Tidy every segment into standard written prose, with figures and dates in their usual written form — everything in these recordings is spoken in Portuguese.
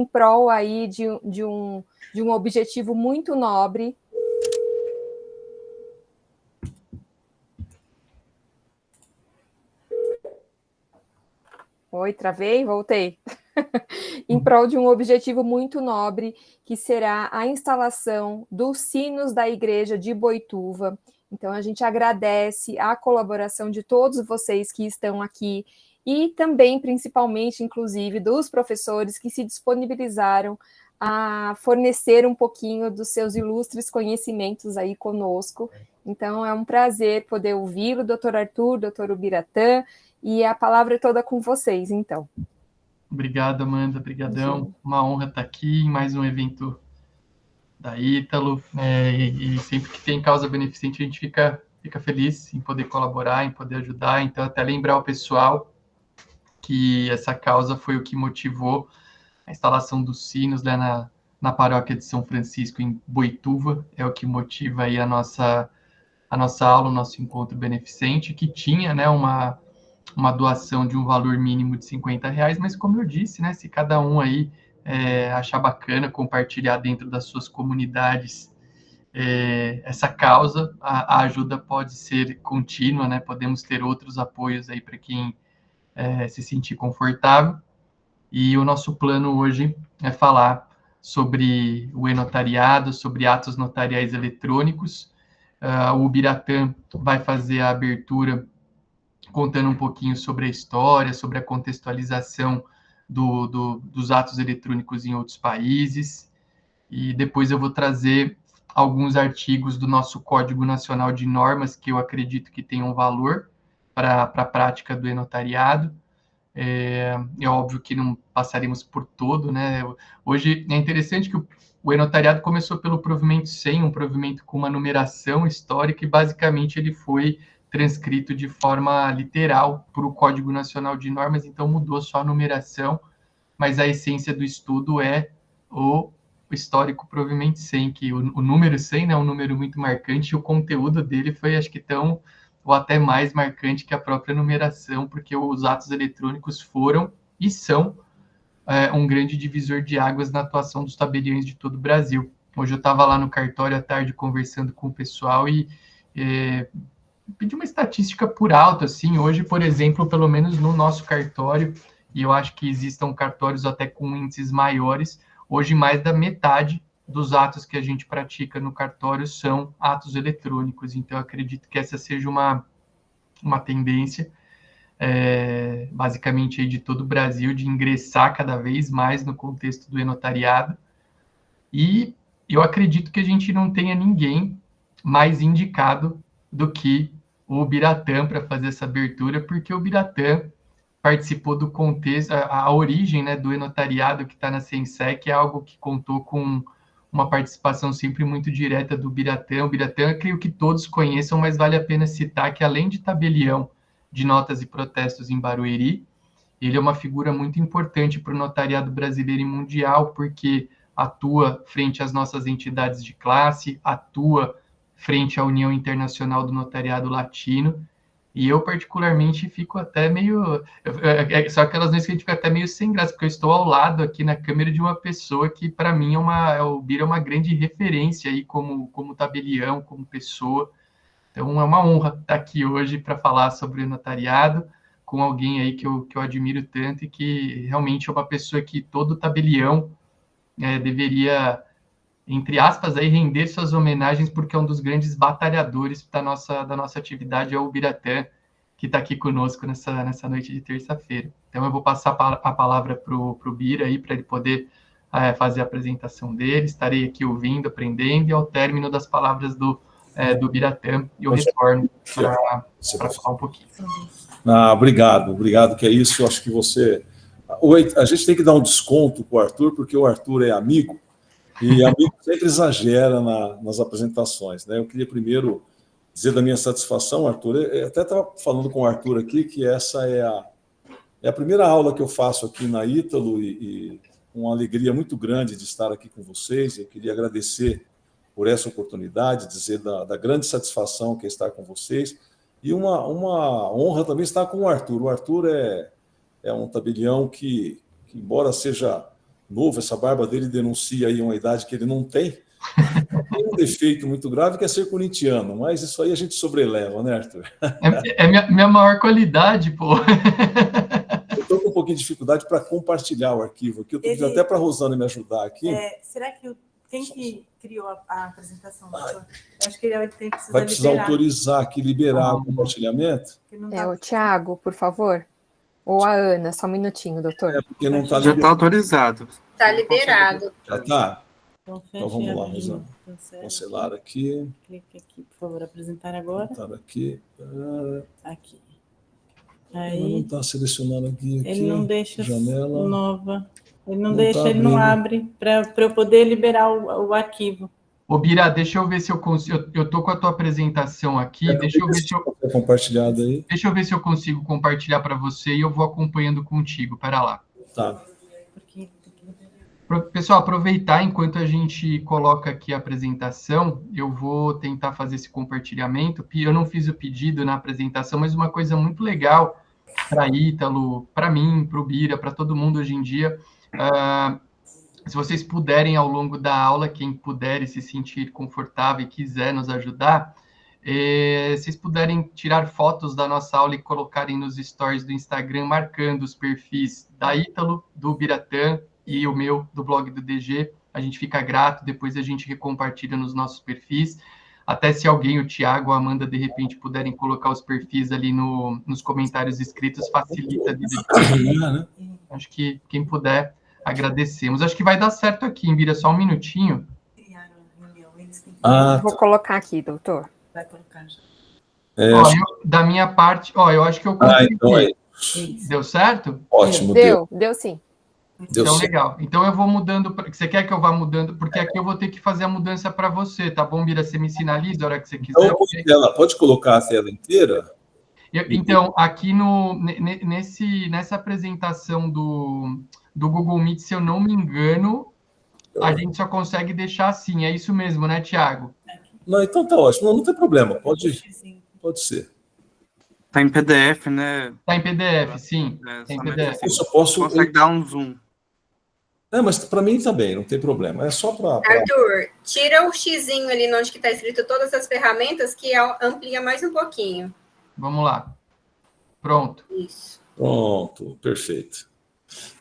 em prol aí de um objetivo muito nobre. Oi, travei, voltei. Em prol de um objetivo muito nobre, que será a instalação dos sinos da igreja de Boituva. Então, a gente agradece a colaboração de todos vocês que estão aqui e também, principalmente, inclusive, dos professores que se disponibilizaram a fornecer um pouquinho dos seus ilustres conhecimentos aí conosco. Então, é um prazer poder ouvi-lo, doutor Arthur, doutor Ubiratã, e a palavra é toda com vocês, então. Obrigado, Amanda, brigadão. Uma honra estar aqui em mais um evento da Ítalo, e sempre que tem causa beneficente a gente fica feliz em poder colaborar, em poder ajudar. Então, até lembrar o pessoal que essa causa foi o que motivou a instalação dos sinos, né, na paróquia de São Francisco, em Boituva, é o que motiva aí a nossa aula, o nosso encontro beneficente, que tinha, né, uma doação de um valor mínimo de R$50, mas como eu disse, né, se cada um aí achar bacana compartilhar dentro das suas comunidades essa causa, a ajuda pode ser contínua, né, podemos ter outros apoios aí para quem se sentir confortável. E o nosso plano hoje é falar sobre o e-notariado, sobre atos notariais eletrônicos. O Ubiratã vai fazer a abertura contando um pouquinho sobre a história, sobre a contextualização dos atos eletrônicos em outros países. E depois eu vou trazer alguns artigos do nosso Código Nacional de Normas que eu acredito que tenham valor para a prática do e-notariado. É óbvio que não passaremos por todo, né? Hoje é interessante que o e-notariado começou pelo provimento 100, um provimento com uma numeração histórica, e basicamente ele foi transcrito de forma literal para o Código Nacional de Normas, então mudou só a numeração, mas a essência do estudo é o histórico provimento 100, que o número 100, né, é um número muito marcante, e o conteúdo dele foi, acho que tão ou até mais marcante que a própria numeração, porque os atos eletrônicos foram e são um grande divisor de águas na atuação dos tabeliões de todo o Brasil. Hoje eu estava lá no cartório à tarde conversando com o pessoal e pedi uma estatística por alto, assim, hoje, por exemplo, pelo menos no nosso cartório, e eu acho que existam cartórios até com índices maiores, hoje mais da metade dos atos que a gente pratica no cartório são atos eletrônicos. Então, eu acredito que essa seja uma tendência, basicamente, aí de todo o Brasil, de ingressar cada vez mais no contexto do e-notariado. E eu acredito que a gente não tenha ninguém mais indicado do que o Ubiratã para fazer essa abertura, porque o Ubiratã participou do contexto, a origem, né, do e-notariado que está na Sensec é algo que contou com uma participação sempre muito direta do Ubiratã. O Ubiratã, eu creio que todos conheçam, mas vale a pena citar que, além de tabelião de notas e protestos em Barueri, ele é uma figura muito importante para o notariado brasileiro e mundial, porque atua frente às nossas entidades de classe, atua frente à União Internacional do Notariado Latino, e eu, particularmente, fico até meio... Só aquelas vezes que a gente fica até meio sem graça, porque eu estou ao lado aqui na câmera de uma pessoa que, para mim, o Bira é uma grande referência aí como tabelião, como pessoa. Então, é uma honra estar aqui hoje para falar sobre o notariado com alguém aí que eu admiro tanto e que realmente é uma pessoa que todo tabelião deveria, entre aspas, aí, render suas homenagens, porque é um dos grandes batalhadores da nossa atividade, é o Ubiratã, que está aqui conosco nessa noite de terça-feira. Então, eu vou passar a palavra para o Bira, para ele poder fazer a apresentação dele. Estarei aqui ouvindo, aprendendo, e ao término das palavras do Ubiratã, eu retorno para falar um pouquinho. Obrigado, que é isso. Eu acho que a gente tem que dar um desconto para o Arthur, porque o Arthur é amigo, e amigo sempre exagera nas apresentações, né? Eu queria primeiro dizer da minha satisfação, Arthur. Eu até estava falando com o Arthur aqui que essa é a primeira aula que eu faço aqui na Ítalo, e uma alegria muito grande de estar aqui com vocês. Eu queria agradecer por essa oportunidade, dizer da grande satisfação que é estar com vocês, e uma honra também estar com o Arthur. O Arthur é um tabelião que, embora seja novo, essa barba dele denuncia aí uma idade que ele não tem. Tem um defeito muito grave que é ser corintiano, mas isso aí a gente sobreleva, né, Arthur? É minha maior qualidade, pô. Eu estou com um pouquinho de dificuldade para compartilhar o arquivo aqui. Eu estou pedindo até para a Rosana me ajudar aqui. Será que quem que criou a apresentação? Eu acho que ele tem que vai precisar liberar. Autorizar aqui, liberar o compartilhamento? O Tiago, por favor. Ou a Ana, só um minutinho, doutor. Porque não está Já está autorizado. Está liberado. Já está? Então vamos lá, Rosana. Cancelar aqui. Clique aqui, por favor, apresentar agora. Aqui. Aqui. Aí, não está selecionando aqui. Ele não deixa janela. Nova. Ele não deixa, ele não abre para eu poder liberar o arquivo. Ô, Bira, deixa eu ver se eu consigo. Eu tô com a tua apresentação aqui. Deixa eu ver se eu. Compartilhado aí. Deixa eu ver se eu consigo compartilhar para você e eu vou acompanhando contigo. Pera lá. Tá. Pessoal, aproveitar enquanto a gente coloca aqui a apresentação, eu vou tentar fazer esse compartilhamento. Eu não fiz o pedido na apresentação, mas uma coisa muito legal para Ítalo, para mim, para o Bira, para todo mundo hoje em dia. Se vocês puderem, ao longo da aula, quem puder e se sentir confortável e quiser nos ajudar, vocês puderem tirar fotos da nossa aula e colocarem nos stories do Instagram, marcando os perfis da Ítalo, do Biratã e o meu, do blog do DG. A gente fica grato, depois a gente recompartilha nos nossos perfis. Até se alguém, o Tiago ou a Amanda, de repente, puderem colocar os perfis ali nos comentários escritos, facilita a vida. Acho que quem puder, agradecemos. Acho que vai dar certo aqui, hein, Bira? Só um minutinho. Vou colocar aqui, doutor. Vai colocar já. Da minha parte, eu acho que eu consegui. Então Deu certo? Ótimo. Deu sim. Então, legal. Então, eu vou mudando. Você quer que eu vá mudando? Porque aqui eu vou ter que fazer a mudança para você, tá bom, Bira? Você me sinaliza a hora que você quiser. Então, pode colocar a tela inteira? Então, aqui nessa apresentação do Google Meet, se eu não me engano, a gente só consegue deixar assim. É isso mesmo, né, Tiago? Não, então tá ótimo. Não tem problema. Pode ser. Está em PDF, né? Está em PDF, sim. Tá em PDF. Eu só posso... Consegue dar um zoom. Mas para mim também, não tem problema. É só para... Arthur, tira o xizinho ali onde que está escrito todas as ferramentas, que amplia mais um pouquinho. Vamos lá. Pronto. Isso. Pronto, perfeito.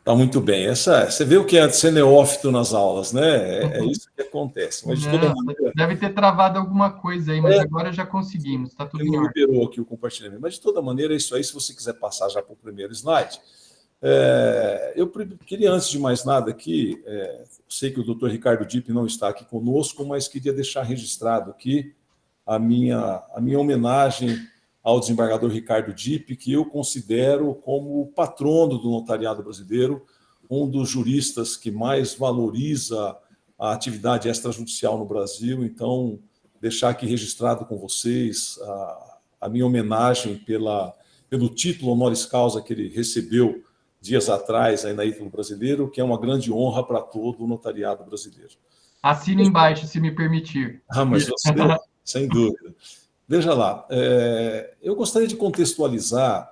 Tá muito bem. Você vê o que é ser neófito nas aulas, né? É isso que acontece. Mas de toda maneira... Deve ter travado alguma coisa aí, mas agora já conseguimos. Está tudo em ordem. Liberou aqui o compartilhamento. Mas de toda maneira, é isso aí. Se você quiser passar já para o primeiro slide... eu queria, antes de mais nada aqui, sei que o Dr. Ricardo Dipp não está aqui conosco, mas queria deixar registrado aqui a minha homenagem ao desembargador Ricardo Dipp, que eu considero como o patrono do notariado brasileiro, um dos juristas que mais valoriza a atividade extrajudicial no Brasil. Então, deixar aqui registrado com vocês a minha homenagem pelo título honoris causa que ele recebeu dias atrás aí na Ítalo Brasileiro, que é uma grande honra para todo o notariado brasileiro. Assina embaixo, se me permitir. Mas você, sem dúvida. Veja lá, eu gostaria de contextualizar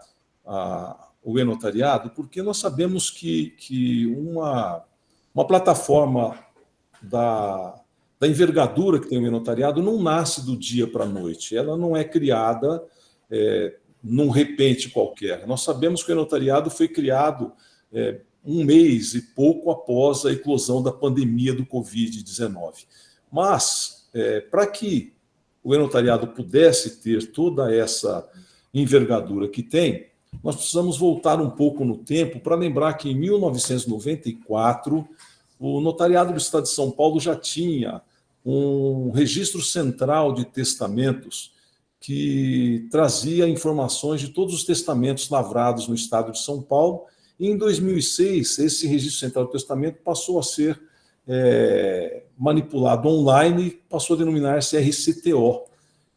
o e-notariado, porque nós sabemos que uma plataforma da envergadura que tem o e-notariado não nasce do dia para a noite, ela não é criada num repente qualquer. Nós sabemos que o e-notariado foi criado um mês e pouco após a eclosão da pandemia do Covid-19. Mas, para que o e-notariado pudesse ter toda essa envergadura que tem, nós precisamos voltar um pouco no tempo para lembrar que em 1994, o notariado do Estado de São Paulo já tinha um registro central de testamentos que trazia informações de todos os testamentos lavrados no estado de São Paulo. E em 2006, esse registro central de testamento passou a ser manipulado online e passou a denominar-se RCTO.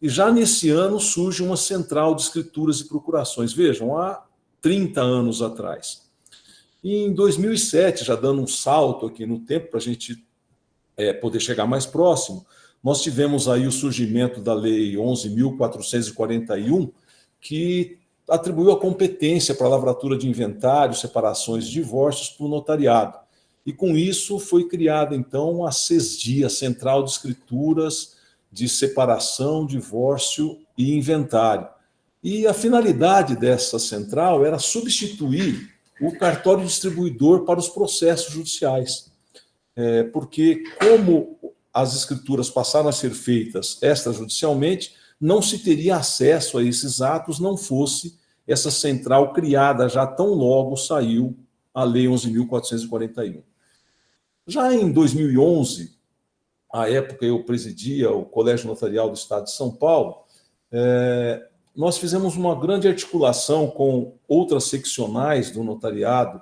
E já nesse ano surge uma central de escrituras e procurações. Vejam, há 30 anos atrás. E em 2007, já dando um salto aqui no tempo para a gente poder chegar mais próximo, nós tivemos aí o surgimento da Lei 11.441, que atribuiu a competência para a lavratura de inventário, separações e divórcios para o notariado. e com isso foi criada, então, a CESDI, a Central de Escrituras de Separação, Divórcio e Inventário. E a finalidade dessa central era substituir o cartório distribuidor para os processos judiciais. Porque, como as escrituras passaram a ser feitas extrajudicialmente, não se teria acesso a esses atos, não fosse essa central criada já tão logo saiu a Lei 11.441. Já em 2011, à época eu presidia o Colégio Notarial do Estado de São Paulo, nós fizemos uma grande articulação com outras seccionais do notariado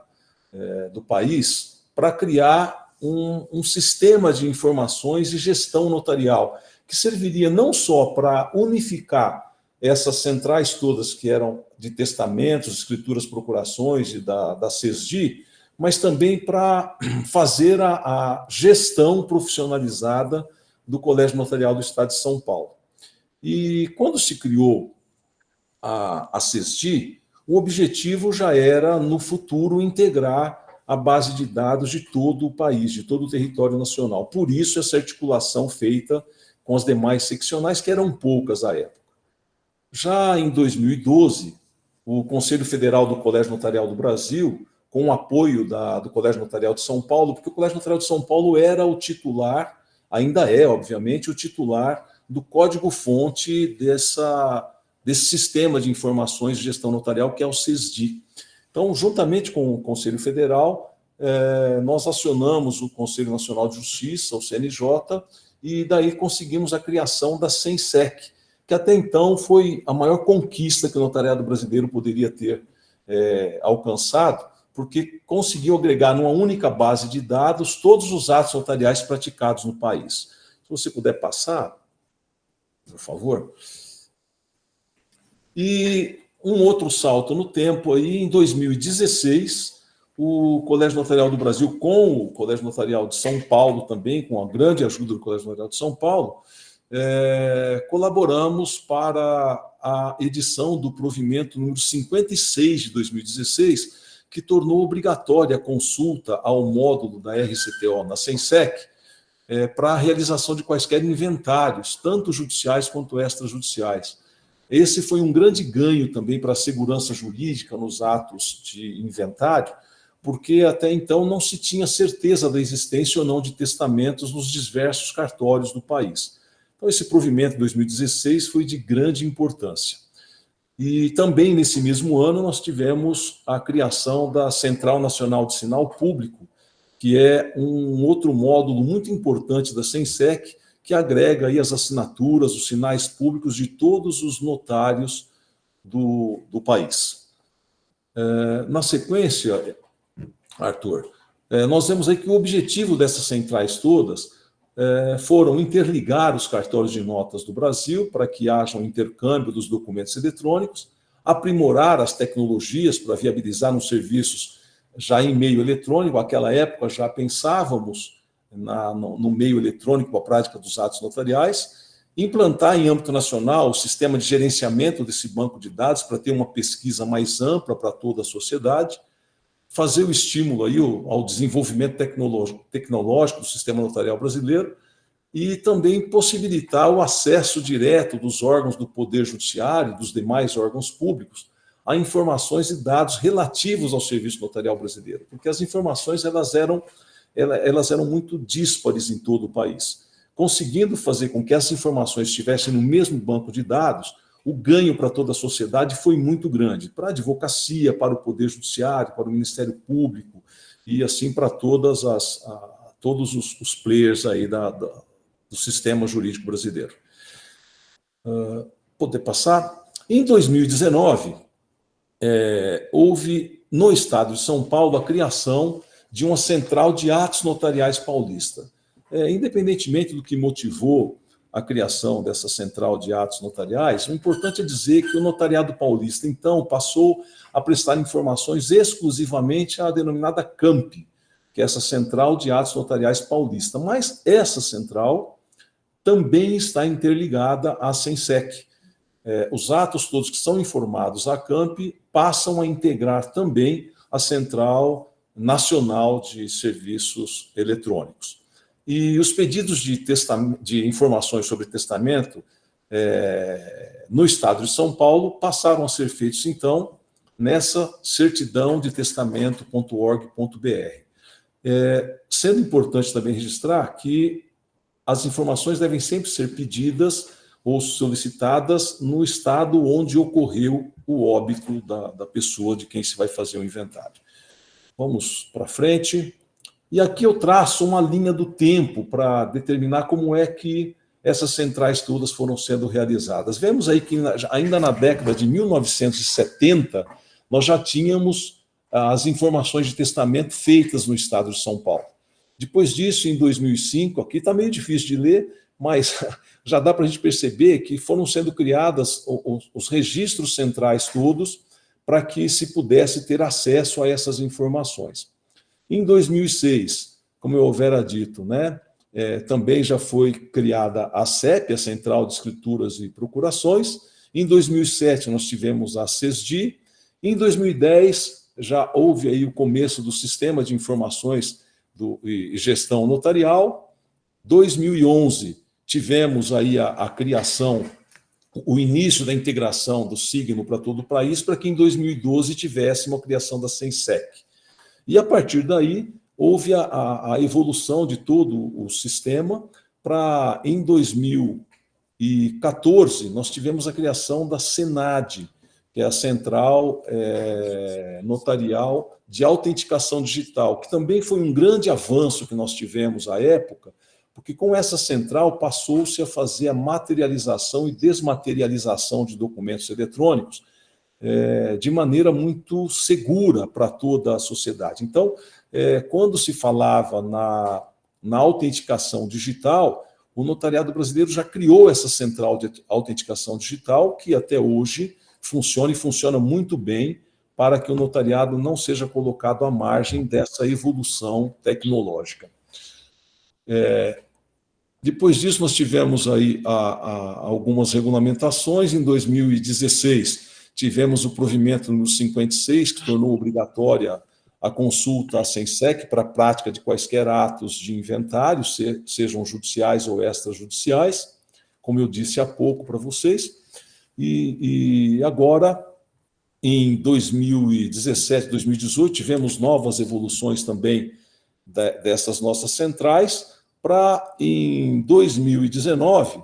do país para criar um sistema de informações e gestão notarial, que serviria não só para unificar essas centrais todas que eram de testamentos, escrituras, procurações e da CESDI, mas também para fazer a gestão profissionalizada do Colégio Notarial do Estado de São Paulo. E quando se criou a CESDI, o objetivo já era, no futuro, integrar a base de dados de todo o país, de todo o território nacional. Por isso, essa articulação feita com as demais seccionais, que eram poucas à época. Já em 2012, o Conselho Federal do Colégio Notarial do Brasil, com o apoio do Colégio Notarial de São Paulo, porque o Colégio Notarial de São Paulo era o titular, ainda é, obviamente, o titular do código-fonte desse sistema de informações de gestão notarial, que é o CESDI. Então, juntamente com o Conselho Federal, nós acionamos o Conselho Nacional de Justiça, o CNJ, e daí conseguimos a criação da CENSEC, que até então foi a maior conquista que o notariado brasileiro poderia ter alcançado, porque conseguiu agregar numa única base de dados todos os atos notariais praticados no país. Se você puder passar, por favor. E um outro salto no tempo, aí, em 2016, o Colégio Notarial do Brasil, com o Colégio Notarial de São Paulo também, com a grande ajuda do Colégio Notarial de São Paulo, colaboramos para a edição do provimento número 56 de 2016, que tornou obrigatória a consulta ao módulo da RCTO na CENSEC para a realização de quaisquer inventários, tanto judiciais quanto extrajudiciais. Esse foi um grande ganho também para a segurança jurídica nos atos de inventário, porque até então não se tinha certeza da existência ou não de testamentos nos diversos cartórios do país. Então, esse provimento de 2016 foi de grande importância. E também, nesse mesmo ano, nós tivemos a criação da Central Nacional de Sinal Público, que é um outro módulo muito importante da CENSEC, que agrega aí as assinaturas, os sinais públicos de todos os notários do país. Na sequência, Arthur, nós vemos aí que o objetivo dessas centrais todas foram interligar os cartórios de notas do Brasil para que haja um intercâmbio dos documentos eletrônicos, aprimorar as tecnologias para viabilizar nos serviços já em meio eletrônico. Naquela época já pensávamos no meio eletrônico, a prática dos atos notariais, implantar em âmbito nacional o sistema de gerenciamento desse banco de dados para ter uma pesquisa mais ampla para toda a sociedade, fazer o estímulo aí ao desenvolvimento tecnológico do sistema notarial brasileiro e também possibilitar o acesso direto dos órgãos do Poder Judiciário, dos demais órgãos públicos, a informações e dados relativos ao serviço notarial brasileiro, porque as informações elas eram muito díspares em todo o país. Conseguindo fazer com que essas informações estivessem no mesmo banco de dados, o ganho para toda a sociedade foi muito grande, para a advocacia, para o Poder Judiciário, para o Ministério Público, e assim para todos os players aí do sistema jurídico brasileiro. Poder passar? Em 2019, houve no Estado de São Paulo a criação de uma central de atos notariais paulista. Independentemente do que motivou a criação dessa central de atos notariais, o importante é dizer que o notariado paulista, então, passou a prestar informações exclusivamente à denominada CAMP, que é essa Central de Atos Notariais Paulista. Mas essa central também está interligada à CENSEC. Os atos todos que são informados à CAMP passam a integrar também a Central nacional de serviços eletrônicos. E os pedidos de informações sobre testamento no estado de São Paulo passaram a ser feitos, então, nessa certidão de testamento.org.br. Sendo importante também registrar que as informações devem sempre ser pedidas ou solicitadas no estado onde ocorreu o óbito da pessoa de quem se vai fazer o inventário. Vamos para frente. E aqui eu traço uma linha do tempo para determinar como é que essas centrais todas foram sendo realizadas. Vemos aí que ainda na década de 1970, nós já tínhamos as informações de testamento feitas no estado de São Paulo. Depois disso, em 2005, aqui está meio difícil de ler, mas já dá para a gente perceber que foram sendo criadas os registros centrais todos para que se pudesse ter acesso a essas informações. Em 2006, como eu houvera dito, também já foi criada a CEP, a Central de Escrituras e Procurações. Em 2007, nós tivemos a CESDI. Em 2010, já houve aí o começo do Sistema de Informações e Gestão Notarial. 2011, tivemos aí a criação, o início da integração do Signo para todo o país, para que em 2012 tivéssemos a criação da SENSEC. E a partir daí, houve a evolução de todo o sistema para, em 2014, nós tivemos a criação da SENAD, que é a Central Notarial de Autenticação Digital, que também foi um grande avanço que nós tivemos à época, porque com essa central passou-se a fazer a materialização e desmaterialização de documentos eletrônicos de maneira muito segura para toda a sociedade. Então, quando se falava na autenticação digital, o notariado brasileiro já criou essa central de autenticação digital, que até hoje funciona e funciona muito bem para que o notariado não seja colocado à margem dessa evolução tecnológica. Depois disso, nós tivemos aí algumas regulamentações. Em 2016, tivemos o provimento no 56, que tornou obrigatória a consulta à SENSEC para a prática de quaisquer atos de inventário, sejam judiciais ou extrajudiciais, como eu disse há pouco para vocês. E agora, em 2017, 2018, tivemos novas evoluções também dessas nossas centrais, para, em 2019,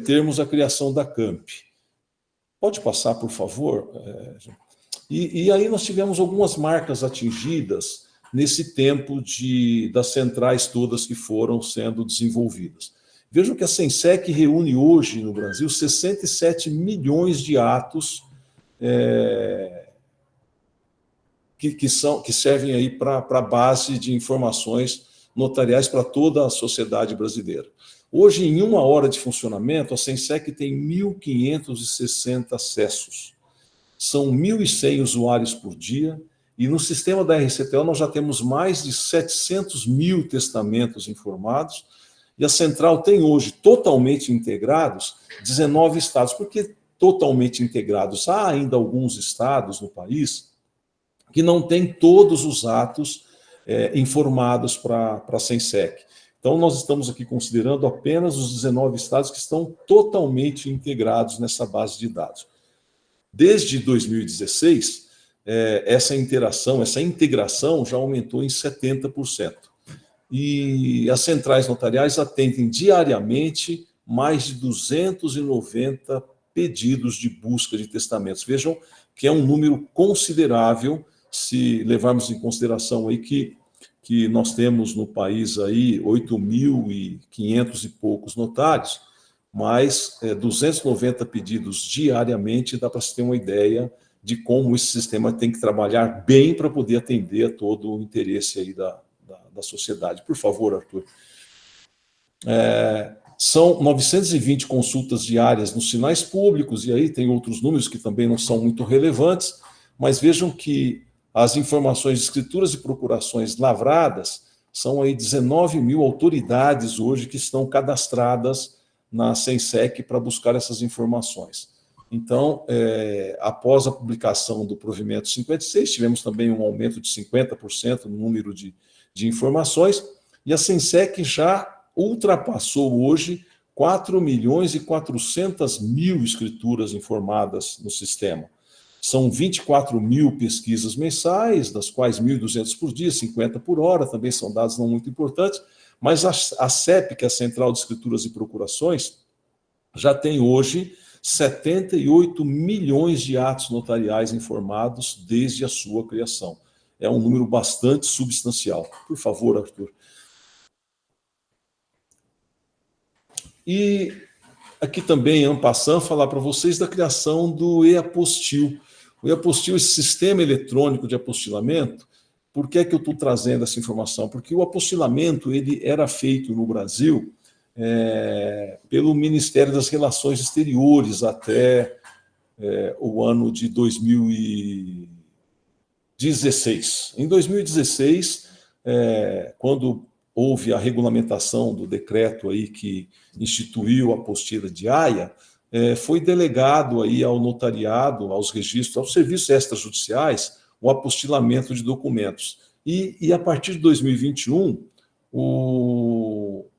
termos a criação da CAMP. Pode passar, por favor? E aí nós tivemos algumas marcas atingidas nesse tempo das centrais todas que foram sendo desenvolvidas. Vejam que a SENSEC reúne hoje no Brasil 67 milhões de atos que servem aí para a base de informações notariais para toda a sociedade brasileira. Hoje, em 1 hora de funcionamento, a SENSEC tem 1.560 acessos. São 1.100 usuários por dia, e no sistema da RCTO nós já temos mais de 700 mil testamentos informados, e a central tem hoje, totalmente integrados, 19 estados. Por que totalmente integrados? Há ainda alguns estados no país que não têm todos os atos informados para a SENSEC. Então, nós estamos aqui considerando apenas os 19 estados que estão totalmente integrados nessa base de dados. Desde 2016, essa integração já aumentou em 70%. E as centrais notariais atendem diariamente mais de 290 pedidos de busca de testamentos. Vejam que é um número considerável, se levarmos em consideração aí que nós temos no país aí 8.500 e poucos notários, mas 290 pedidos diariamente, dá para se ter uma ideia de como esse sistema tem que trabalhar bem para poder atender a todo o interesse aí da sociedade. Por favor, Arthur. São 920 consultas diárias nos sinais públicos, e aí tem outros números que também não são muito relevantes, mas vejam que as informações de escrituras e procurações lavradas são aí 19 mil autoridades hoje que estão cadastradas na SENSEC para buscar essas informações. Então, após a publicação do provimento 56, tivemos também um aumento de 50% no número de informações, e a Sensec já ultrapassou hoje 4.400.000 escrituras informadas no sistema. São 24.000 pesquisas mensais, das quais 1.200 por dia, 50 por hora, também são dados não muito importantes, mas a CEP, que é a Central de Escrituras e Procurações, já tem hoje 78 milhões de atos notariais informados desde a sua criação. É um número bastante substancial. Por favor, Arthur. E aqui também, en passant, falar para vocês da criação do e-apostil. O e-apostil, esse sistema eletrônico de apostilamento. Por que é que eu estou trazendo essa informação? Porque o apostilamento ele era feito no Brasil pelo Ministério das Relações Exteriores até o ano de 2016. Em 2016, quando houve a regulamentação do decreto aí que instituiu a apostila de Haia, foi delegado aí ao notariado, aos registros, aos serviços extrajudiciais, o apostilamento de documentos. E a partir de 2021,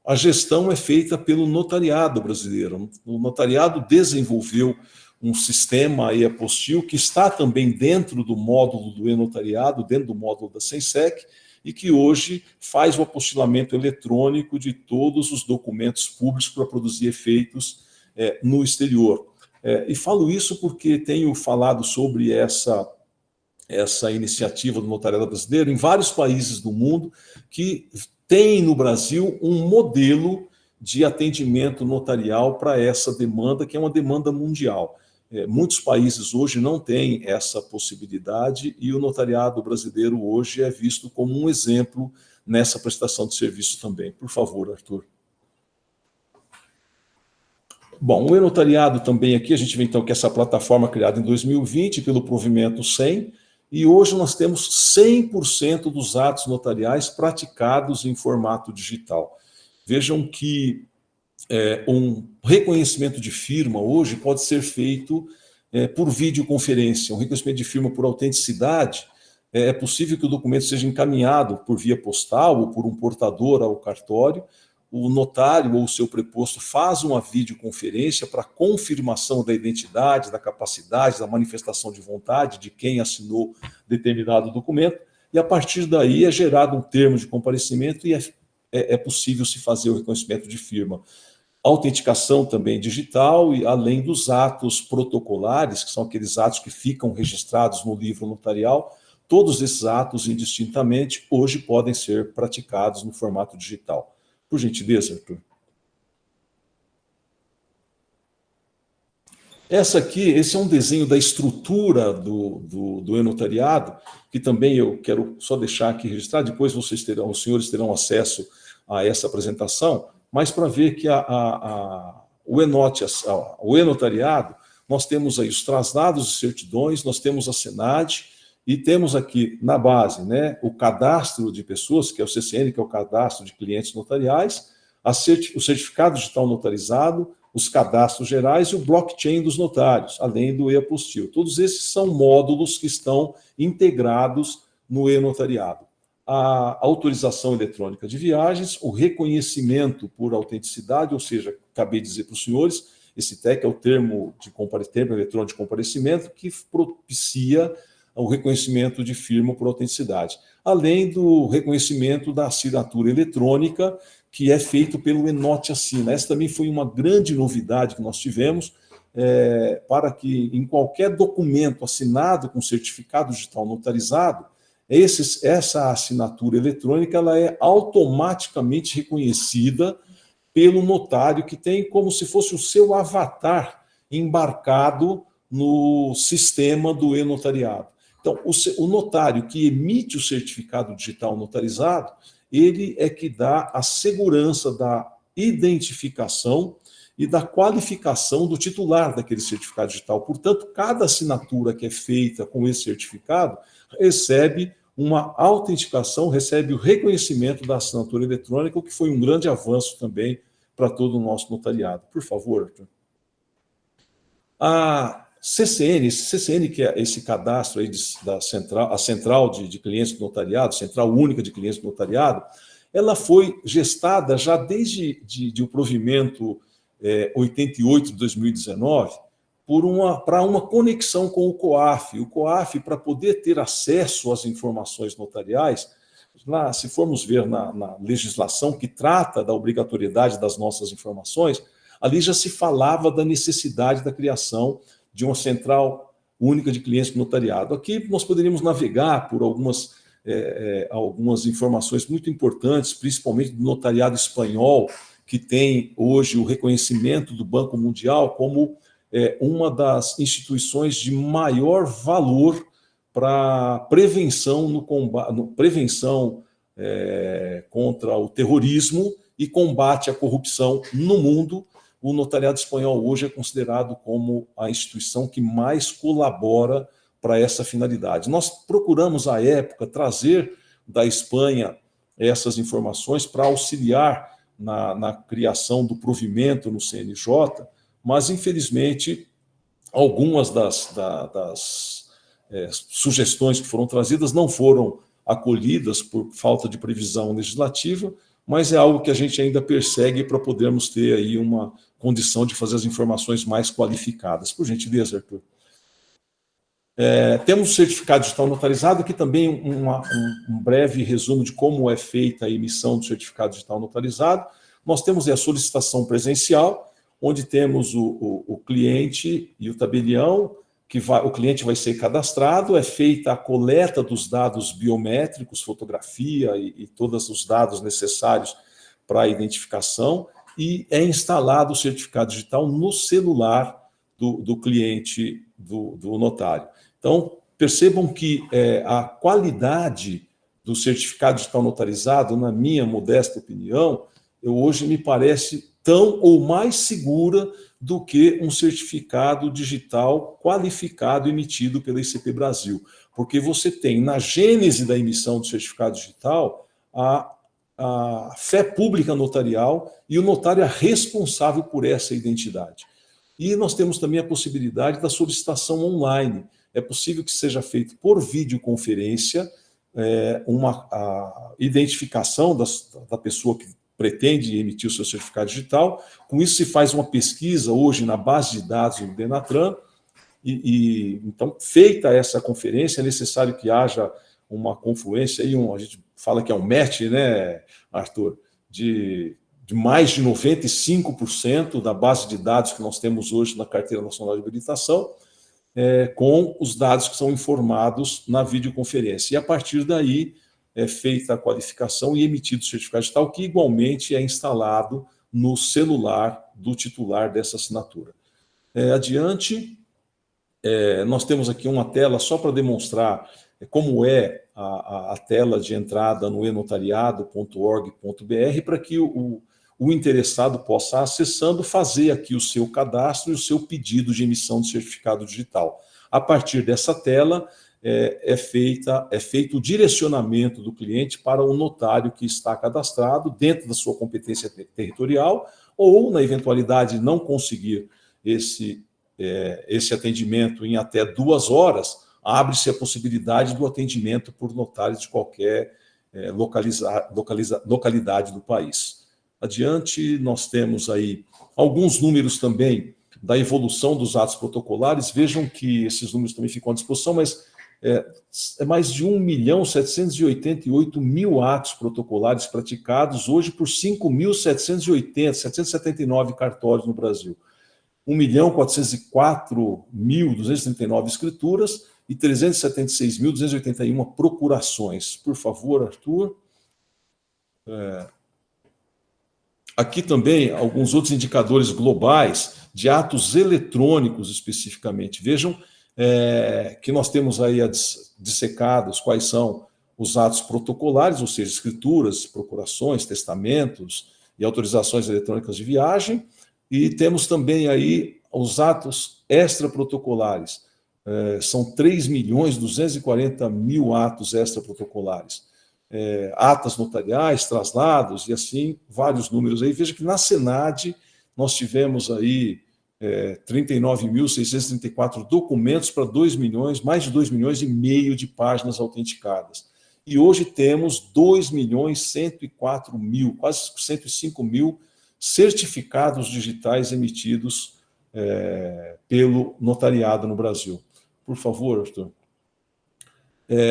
a gestão é feita pelo notariado brasileiro. O notariado desenvolveu um sistema e-apostil que está também dentro do módulo do e-notariado, dentro do módulo da Sensec, e que hoje faz o apostilamento eletrônico de todos os documentos públicos para produzir efeitos no exterior. E falo isso porque tenho falado sobre essa iniciativa do notariado brasileiro em vários países do mundo que tem no Brasil um modelo de atendimento notarial para essa demanda, que é uma demanda mundial. Muitos países hoje não têm essa possibilidade e o notariado brasileiro hoje é visto como um exemplo nessa prestação de serviço também. Por favor, Arthur. Bom, o e-notariado também aqui, a gente vê então que essa plataforma criada em 2020 pelo provimento 100, e hoje nós temos 100% dos atos notariais praticados em formato digital. Vejam que um reconhecimento de firma hoje pode ser feito por videoconferência. Um reconhecimento de firma por autenticidade, é possível que o documento seja encaminhado por via postal ou por um portador ao cartório. O notário ou o seu preposto faz uma videoconferência para confirmação da identidade, da capacidade, da manifestação de vontade de quem assinou determinado documento, e a partir daí é gerado um termo de comparecimento e é possível se fazer o reconhecimento de firma. Autenticação também digital, e além dos atos protocolares, que são aqueles atos que ficam registrados no livro notarial, todos esses atos, indistintamente, hoje podem ser praticados no formato digital. Por gentileza, Arthur. Esse é um desenho da estrutura do e-notariado, que também eu quero só deixar aqui registrado, depois os senhores terão acesso a essa apresentação, mas para ver que o e-notariado, nós temos aí os traslados de certidões, nós temos a SENAD, e temos aqui na base, né, o cadastro de pessoas, que é o CCN, que é o cadastro de clientes notariais, o certificado digital notarizado, os cadastros gerais e o blockchain dos notários, além do e-apostil. Todos esses são módulos que estão integrados no e-notariado. A autorização eletrônica de viagens, o reconhecimento por autenticidade, ou seja, acabei de dizer para os senhores, esse TEC é o termo eletrônico de comparecimento que propicia o reconhecimento de firma por autenticidade, além do reconhecimento da assinatura eletrônica, que é feito pelo Enote Assina. Essa também foi uma grande novidade que nós tivemos, para que em qualquer documento assinado com certificado digital notarizado, essa assinatura eletrônica ela é automaticamente reconhecida pelo notário, que tem como se fosse o seu avatar embarcado no sistema do e-notariado. Então, o notário que emite o certificado digital notarizado, ele é que dá a segurança da identificação e da qualificação do titular daquele certificado digital. Portanto, cada assinatura que é feita com esse certificado recebe uma autenticação, recebe o reconhecimento da assinatura eletrônica, o que foi um grande avanço também para todo o nosso notariado. Por favor, Arthur. CCN, esse CCN, que é esse cadastro aí a central de clientes do notariado, central única de clientes do notariado, ela foi gestada já desde o provimento 88 de 2019 para uma conexão com o COAF. O COAF, para poder ter acesso às informações notariais, lá, se formos ver na legislação que trata da obrigatoriedade das nossas informações, ali já se falava da necessidade da criação de uma central única de clientes do notariado. Aqui nós poderíamos navegar por algumas informações muito importantes, principalmente do notariado espanhol, que tem hoje o reconhecimento do Banco Mundial como uma das instituições de maior valor para prevenção contra o terrorismo e combate à corrupção no mundo. O notariado espanhol hoje é considerado como a instituição que mais colabora para essa finalidade. Nós procuramos, à época, trazer da Espanha essas informações para auxiliar na criação do provimento no CNJ, mas, infelizmente, algumas das sugestões que foram trazidas não foram acolhidas por falta de previsão legislativa, mas é algo que a gente ainda persegue para podermos ter aí uma condição de fazer as informações mais qualificadas. Por gentileza, Arthur. Temos o certificado digital notarizado, aqui também um breve resumo de como é feita a emissão do certificado digital notarizado. Nós temos a solicitação presencial, onde temos o cliente e o tabelião, o cliente vai ser cadastrado, é feita a coleta dos dados biométricos, fotografia e todos os dados necessários para a identificação, e é instalado o certificado digital no celular do cliente do notário. Então, percebam que a qualidade do certificado digital notarizado, na minha modesta opinião, hoje me parece tão ou mais segura do que um certificado digital qualificado emitido pela ICP Brasil. Porque você tem, na gênese da emissão do certificado digital, a fé pública notarial e o notário é responsável por essa identidade. E nós temos também a possibilidade da solicitação online. É possível que seja feito por videoconferência a identificação da pessoa que pretende emitir o seu certificado digital. Com isso se faz uma pesquisa hoje na base de dados do Denatran, então, feita essa conferência, é necessário que haja uma confluência, a gente fala que é um match, né, Arthur, de mais de 95% da base de dados que nós temos hoje na Carteira Nacional de Habilitação, com os dados que são informados na videoconferência. E, a partir daí, é feita a qualificação e emitido o certificado digital, que igualmente é instalado no celular do titular dessa assinatura. Adiante, nós temos aqui uma tela só para demonstrar como é a tela de entrada no enotariado.org.br, para que o interessado possa, acessando, fazer aqui o seu cadastro e o seu pedido de emissão de certificado digital. A partir dessa tela, é feito o direcionamento do cliente para o notário que está cadastrado dentro da sua competência territorial, ou, na eventualidade de não conseguir esse atendimento em até 2 horas, abre-se a possibilidade do atendimento por notários de qualquer localidade do país. Adiante, nós temos aí alguns números também da evolução dos atos protocolares. Vejam que esses números também ficam à disposição, mas é mais de 1.788.000 atos protocolares praticados hoje por 5.779 cartórios no Brasil. 1.404.239 escrituras e 376.281 procurações. Por favor, Arthur. Aqui também alguns outros indicadores globais de atos eletrônicos especificamente. Vejam que nós temos aí dissecados quais são os atos protocolares, ou seja, escrituras, procurações, testamentos e autorizações eletrônicas de viagem, e temos também aí os atos extraprotocolares. São 3.240.000 atos extraprotocolares. Atas notariais, traslados e assim, vários números aí. Veja que na Senad nós tivemos aí 39.634 documentos para 2 milhões, mais de 2 milhões e meio de páginas autenticadas. E hoje temos 2.104.000, quase 105 mil certificados digitais emitidos pelo notariado no Brasil. Por favor, Arthur.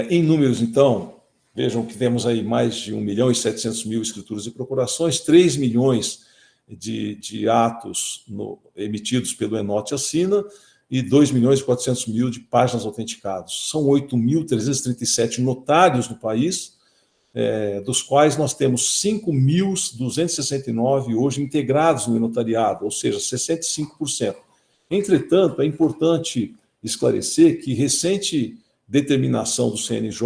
Em números, então, vejam que temos aí mais de 1.700.000 escrituras e procurações, 3 milhões de atos emitidos pelo ENOT Assina e 2.400.000 de páginas autenticadas. São 8.337 notários no país, dos quais nós temos 5.269 hoje integrados no notariado, ou seja, 65%. Entretanto, é importante esclarecer que recente determinação do CNJ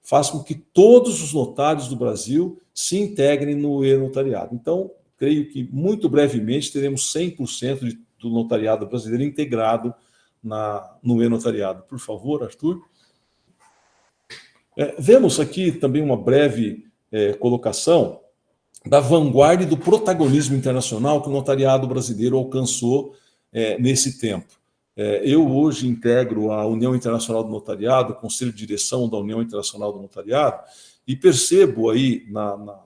faz com que todos os notários do Brasil se integrem no e-notariado. Então, creio que muito brevemente teremos 100% do notariado brasileiro integrado no e-notariado. Por favor, Arthur. Vemos aqui também uma breve colocação da vanguarda e do protagonismo internacional que o notariado brasileiro alcançou nesse tempo. Eu hoje integro a União Internacional do Notariado, o Conselho de Direção da União Internacional do Notariado, e percebo aí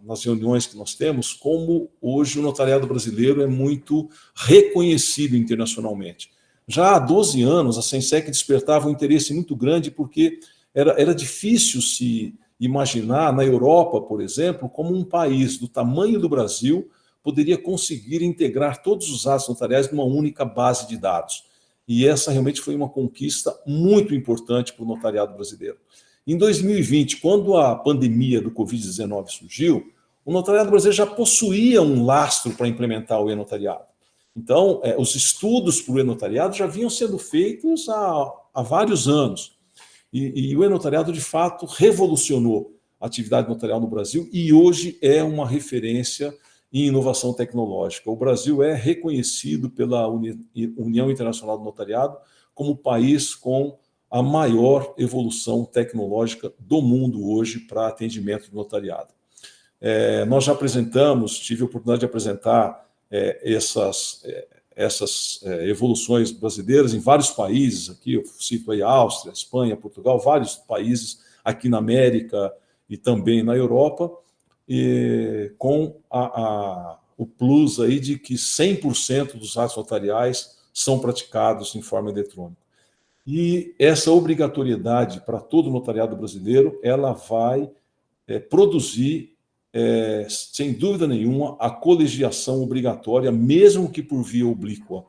nas reuniões que nós temos como hoje o notariado brasileiro é muito reconhecido internacionalmente. Já há 12 anos, a Sensec despertava um interesse muito grande porque era difícil se imaginar na Europa, por exemplo, como um país do tamanho do Brasil poderia conseguir integrar todos os atos notariais numa única base de dados. E essa realmente foi uma conquista muito importante para o notariado brasileiro. Em 2020, quando a pandemia do Covid-19 surgiu, o notariado brasileiro já possuía um lastro para implementar o e-notariado. Então, os estudos para o e-notariado já vinham sendo feitos há vários anos. E o e-notariado, de fato, revolucionou a atividade notarial no Brasil e hoje é uma referência em inovação tecnológica. O Brasil é reconhecido pela União Internacional do Notariado como o país com a maior evolução tecnológica do mundo hoje para atendimento do notariado. Nós já apresentamos, tive a oportunidade de apresentar essas evoluções brasileiras em vários países, aqui eu cito aí a Áustria, Espanha, Portugal, vários países aqui na América e também na Europa, com o plus aí de que 100% dos atos notariais são praticados em forma eletrônica. E essa obrigatoriedade para todo o notariado brasileiro, ela vai produzir, sem dúvida nenhuma, a colegiação obrigatória, mesmo que por via oblíqua.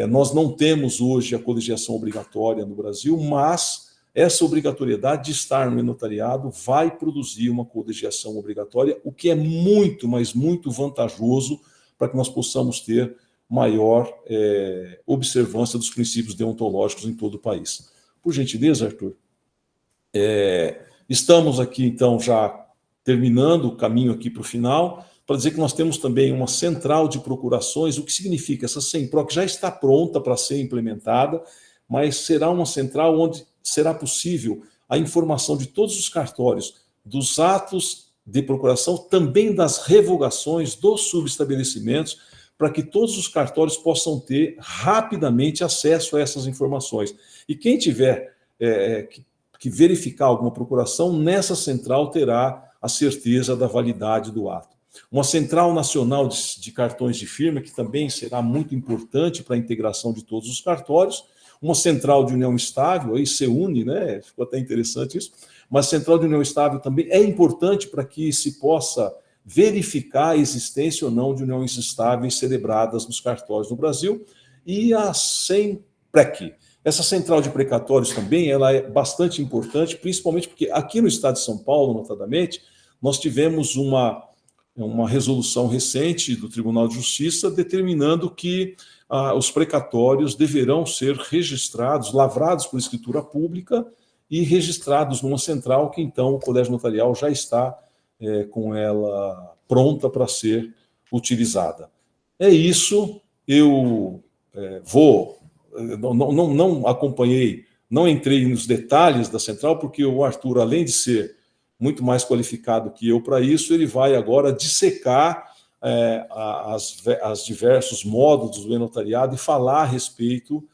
Nós não temos hoje a colegiação obrigatória no Brasil, mas essa obrigatoriedade de estar no e-notariado vai produzir uma colegiação obrigatória, o que é muito, mas muito vantajoso para que nós possamos ter maior observância dos princípios deontológicos em todo o país. Por gentileza, Arthur. Estamos aqui, então, já terminando o caminho aqui para o final, para dizer que nós temos também uma central de procurações, o que significa essa CEMPRO, que já está pronta para ser implementada, mas será uma central onde será possível a informação de todos os cartórios, dos atos de procuração, também das revogações dos subestabelecimentos, para que todos os cartórios possam ter rapidamente acesso a essas informações. E quem tiver que verificar alguma procuração, nessa central terá a certeza da validade do ato. Uma central nacional de cartões de firma, que também será muito importante para a integração de todos os cartórios, uma central de união estável, aí se une, né? Ficou até interessante isso, mas central de união estável também é importante para que se possa verificar a existência ou não de uniões estáveis celebradas nos cartórios no Brasil, e a SEMPREC. Essa central de precatórios também ela é bastante importante, principalmente porque aqui no estado de São Paulo, notadamente, nós tivemos uma resolução recente do Tribunal de Justiça determinando que os precatórios deverão ser registrados, lavrados por escritura pública e registrados numa central que, então, o Colégio Notarial já está com ela pronta para ser utilizada. É isso, eu não acompanhei, não entrei nos detalhes da central, porque o Arthur, além de ser muito mais qualificado que eu para isso, ele vai agora dissecar as diversos módulos do enotariado e falar a respeito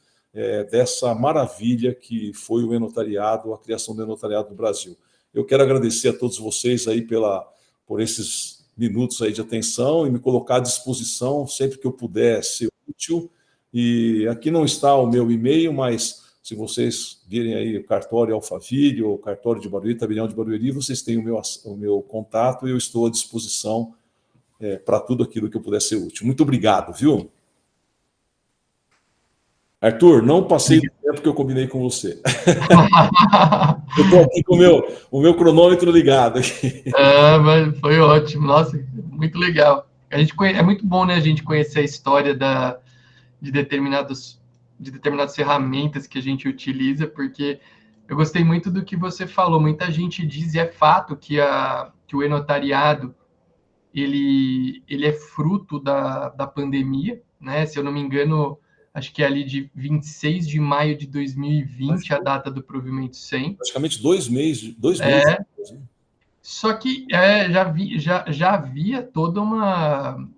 dessa maravilha que foi o enotariado, a criação do enotariado no Brasil. Eu quero agradecer a todos vocês aí por esses minutos aí de atenção e me colocar à disposição sempre que eu puder ser útil. E aqui não está o meu e-mail, mas se vocês virem aí o cartório Alphaville ou o cartório de Barueri, tabelião de Barueri, vocês têm o meu contato e eu estou à disposição para tudo aquilo que eu puder ser útil. Muito obrigado, viu? Arthur, não passei do tempo que eu combinei com você. Eu estou aqui com o meu cronômetro ligado. Mas foi ótimo, nossa, muito legal. É muito bom, né, a gente conhecer a história de determinadas ferramentas que a gente utiliza, porque eu gostei muito do que você falou. Muita gente diz, e é fato, que o enotariado ele é fruto da pandemia, né? Se eu não me engano, acho que é ali de 26 de maio de 2020, a data do provimento 100. Praticamente 2 meses. Só que já havia toda uma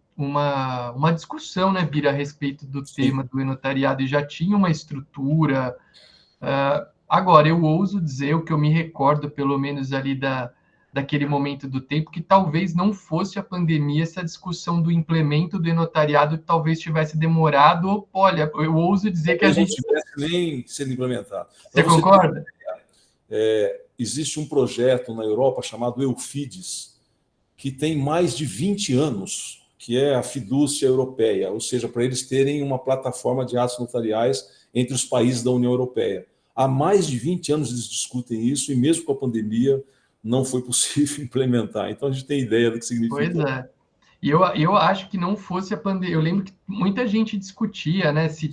discussão, né, Bira, a respeito do tema do enotariado, e já tinha uma estrutura. Agora, eu ouso dizer, o que eu me recordo, pelo menos ali daquele momento do tempo, que talvez não fosse a pandemia, essa discussão do implemento do enotariado talvez tivesse demorado, ou, olha, eu ouso dizer que a gente... não tivesse nem sendo implementado. Você concorda? Existe um projeto na Europa chamado EUFIDES, que tem mais de 20 anos, que é a fidúcia europeia, ou seja, para eles terem uma plataforma de atos notariais entre os países da União Europeia. Há mais de 20 anos eles discutem isso, e mesmo com a pandemia não foi possível implementar. Então a gente tem ideia do que significa. Pois é. E eu acho que não fosse a pandemia. Eu lembro que muita gente discutia, né, se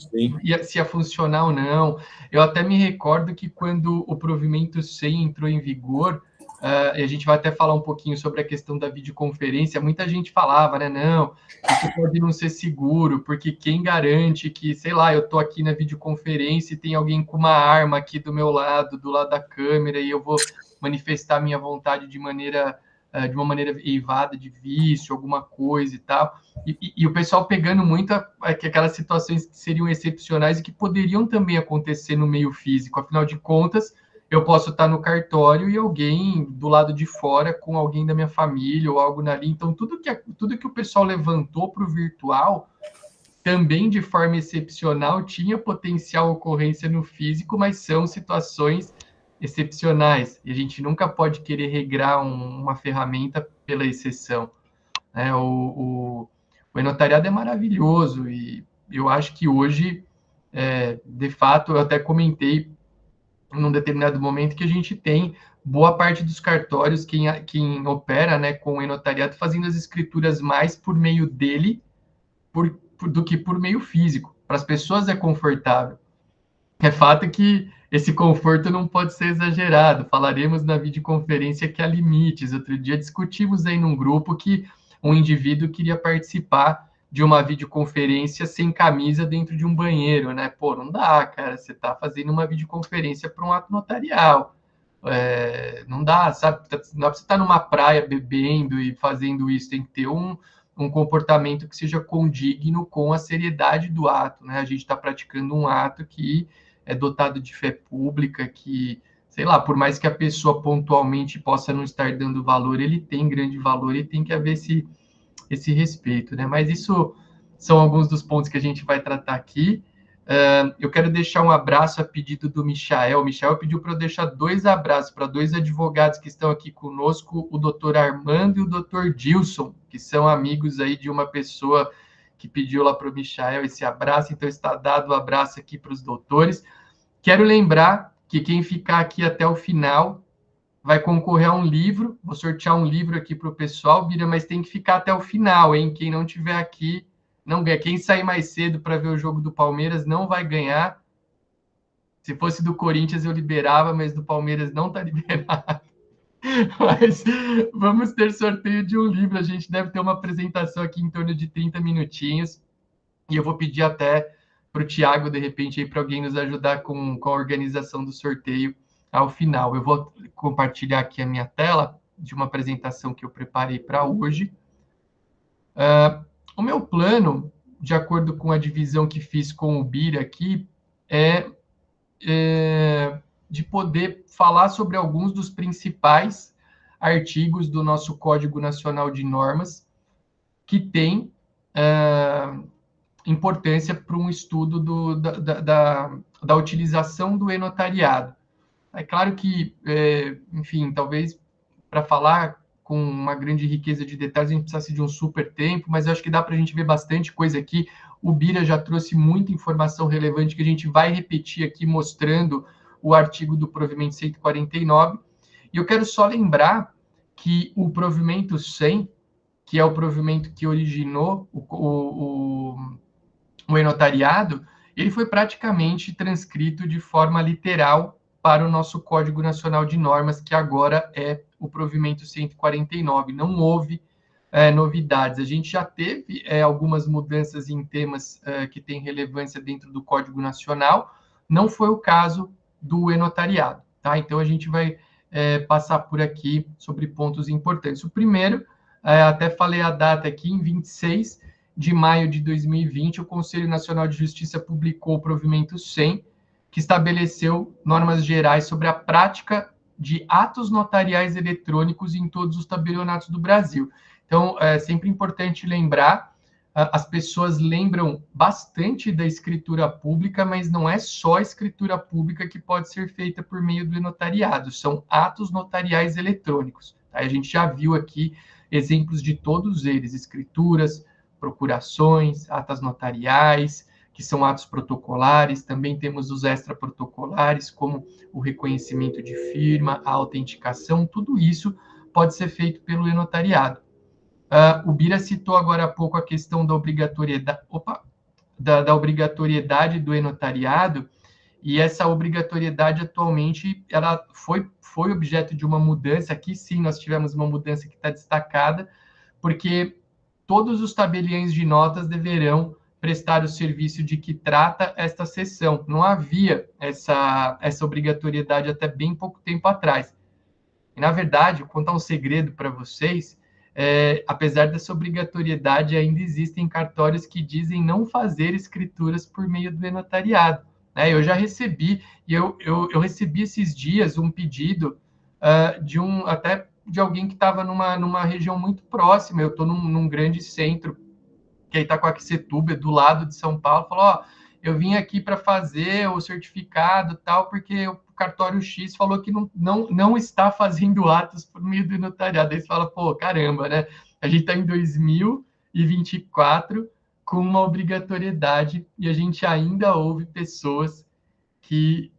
ia funcionar ou não. Eu até me recordo que quando o provimento 100 entrou em vigor, a gente vai até falar um pouquinho sobre a questão da videoconferência, muita gente falava, né, não, isso pode não ser seguro, porque quem garante que, sei lá, eu estou aqui na videoconferência e tem alguém com uma arma aqui do meu lado, do lado da câmera, e eu vou manifestar minha vontade de uma maneira eivada de vício, alguma coisa e tal, e o pessoal pegando muito aquelas situações que seriam excepcionais e que poderiam também acontecer no meio físico. Afinal de contas, eu posso estar no cartório e alguém do lado de fora com alguém da minha família ou algo ali. Então, tudo que o pessoal levantou para o virtual, também de forma excepcional, tinha potencial ocorrência no físico, mas são situações excepcionais, e a gente nunca pode querer regrar uma ferramenta pela exceção, né? O enotariado é maravilhoso, e eu acho que hoje, de fato, eu até comentei num determinado momento que a gente tem boa parte dos cartórios, quem opera, né, com o enotariado, fazendo as escrituras mais por meio dele do que por meio físico. Para as pessoas é confortável. É fato que esse conforto não pode ser exagerado. Falaremos na videoconferência que há limites. Outro dia discutimos aí num grupo que um indivíduo queria participar de uma videoconferência sem camisa dentro de um banheiro, né? Pô, não dá, cara. Você está fazendo uma videoconferência para um ato notarial. Não dá, sabe? Não dá para você estar numa praia bebendo e fazendo isso. Tem que ter um comportamento que seja condigno com a seriedade do ato, né? A gente está praticando um ato que é dotado de fé pública, que, sei lá, por mais que a pessoa pontualmente possa não estar dando valor, ele tem grande valor e tem que haver esse respeito, né? Mas isso são alguns dos pontos que a gente vai tratar aqui. Eu quero deixar um abraço a pedido do Michael. O Michael pediu para eu deixar 2 abraços para 2 advogados que estão aqui conosco, o doutor Armando e o doutor Dilson, que são amigos aí de uma pessoa que pediu lá para o Michael esse abraço. Então está dado o abraço aqui para os doutores. Quero lembrar que quem ficar aqui até o final vai concorrer a um livro. Vou sortear um livro aqui para o pessoal, Bira, mas tem que ficar até o final, hein? Quem não tiver aqui não ganha. Quem sair mais cedo para ver o jogo do Palmeiras não vai ganhar. Se fosse do Corinthians eu liberava, mas do Palmeiras não está liberado. Mas vamos ter sorteio de um livro. A gente deve ter uma apresentação aqui em torno de 30 minutinhos. E eu vou pedir até para o Thiago, de repente, para alguém nos ajudar com a organização do sorteio ao final. Eu vou compartilhar aqui a minha tela de uma apresentação que eu preparei para hoje. O meu plano, de acordo com a divisão que fiz com o Bira aqui, é de poder falar sobre alguns dos principais artigos do nosso Código Nacional de Normas que tem importância para um estudo da utilização do e-notariado. É claro que, enfim, talvez para falar com uma grande riqueza de detalhes a gente precisasse de um super tempo, mas eu acho que dá para a gente ver bastante coisa aqui. O Bira já trouxe muita informação relevante que a gente vai repetir aqui, mostrando o artigo do provimento 149. E eu quero só lembrar que o provimento 100, que é o provimento que originou o e-notariado, ele foi praticamente transcrito de forma literal para o nosso Código Nacional de Normas, que agora é o provimento 149. Não houve novidades. A gente já teve algumas mudanças em temas que têm relevância dentro do Código Nacional, não foi o caso do e-notariado, tá? Então, a gente vai passar por aqui sobre pontos importantes. O primeiro, até falei a data aqui, em 26 de maio de 2020, o Conselho Nacional de Justiça publicou o provimento 100, que estabeleceu normas gerais sobre a prática de atos notariais eletrônicos em todos os tabelionatos do Brasil. Então, é sempre importante lembrar, as pessoas lembram bastante da escritura pública, mas não é só a escritura pública que pode ser feita por meio do notariado, são atos notariais eletrônicos. Tá? A gente já viu aqui exemplos de todos eles, escrituras, procurações, atas notariais, que são atos protocolares, também temos os extraprotocolares, como o reconhecimento de firma, a autenticação, tudo isso pode ser feito pelo e-notariado. O Bira citou agora há pouco a questão da obrigatoriedade, da obrigatoriedade do e-notariado, e essa obrigatoriedade atualmente ela foi objeto de uma mudança. Aqui sim nós tivemos uma mudança que está destacada, porque todos os tabeliães de notas deverão prestar o serviço de que trata esta seção. Não havia essa obrigatoriedade até bem pouco tempo atrás. E, na verdade, vou contar um segredo para vocês, apesar dessa obrigatoriedade, ainda existem cartórios que dizem não fazer escrituras por meio do e-notariado. Né? Eu já recebi, e eu recebi esses dias um pedido até de alguém que estava numa região muito próxima. Eu estou num grande centro, que aí está com a Aquecetuba, do lado de São Paulo, falou, eu vim aqui para fazer o certificado tal, porque o cartório X falou que não está fazendo atos por meio do notariado. Aí você fala, caramba, né? A gente está em 2024 com uma obrigatoriedade e a gente ainda ouve pessoas que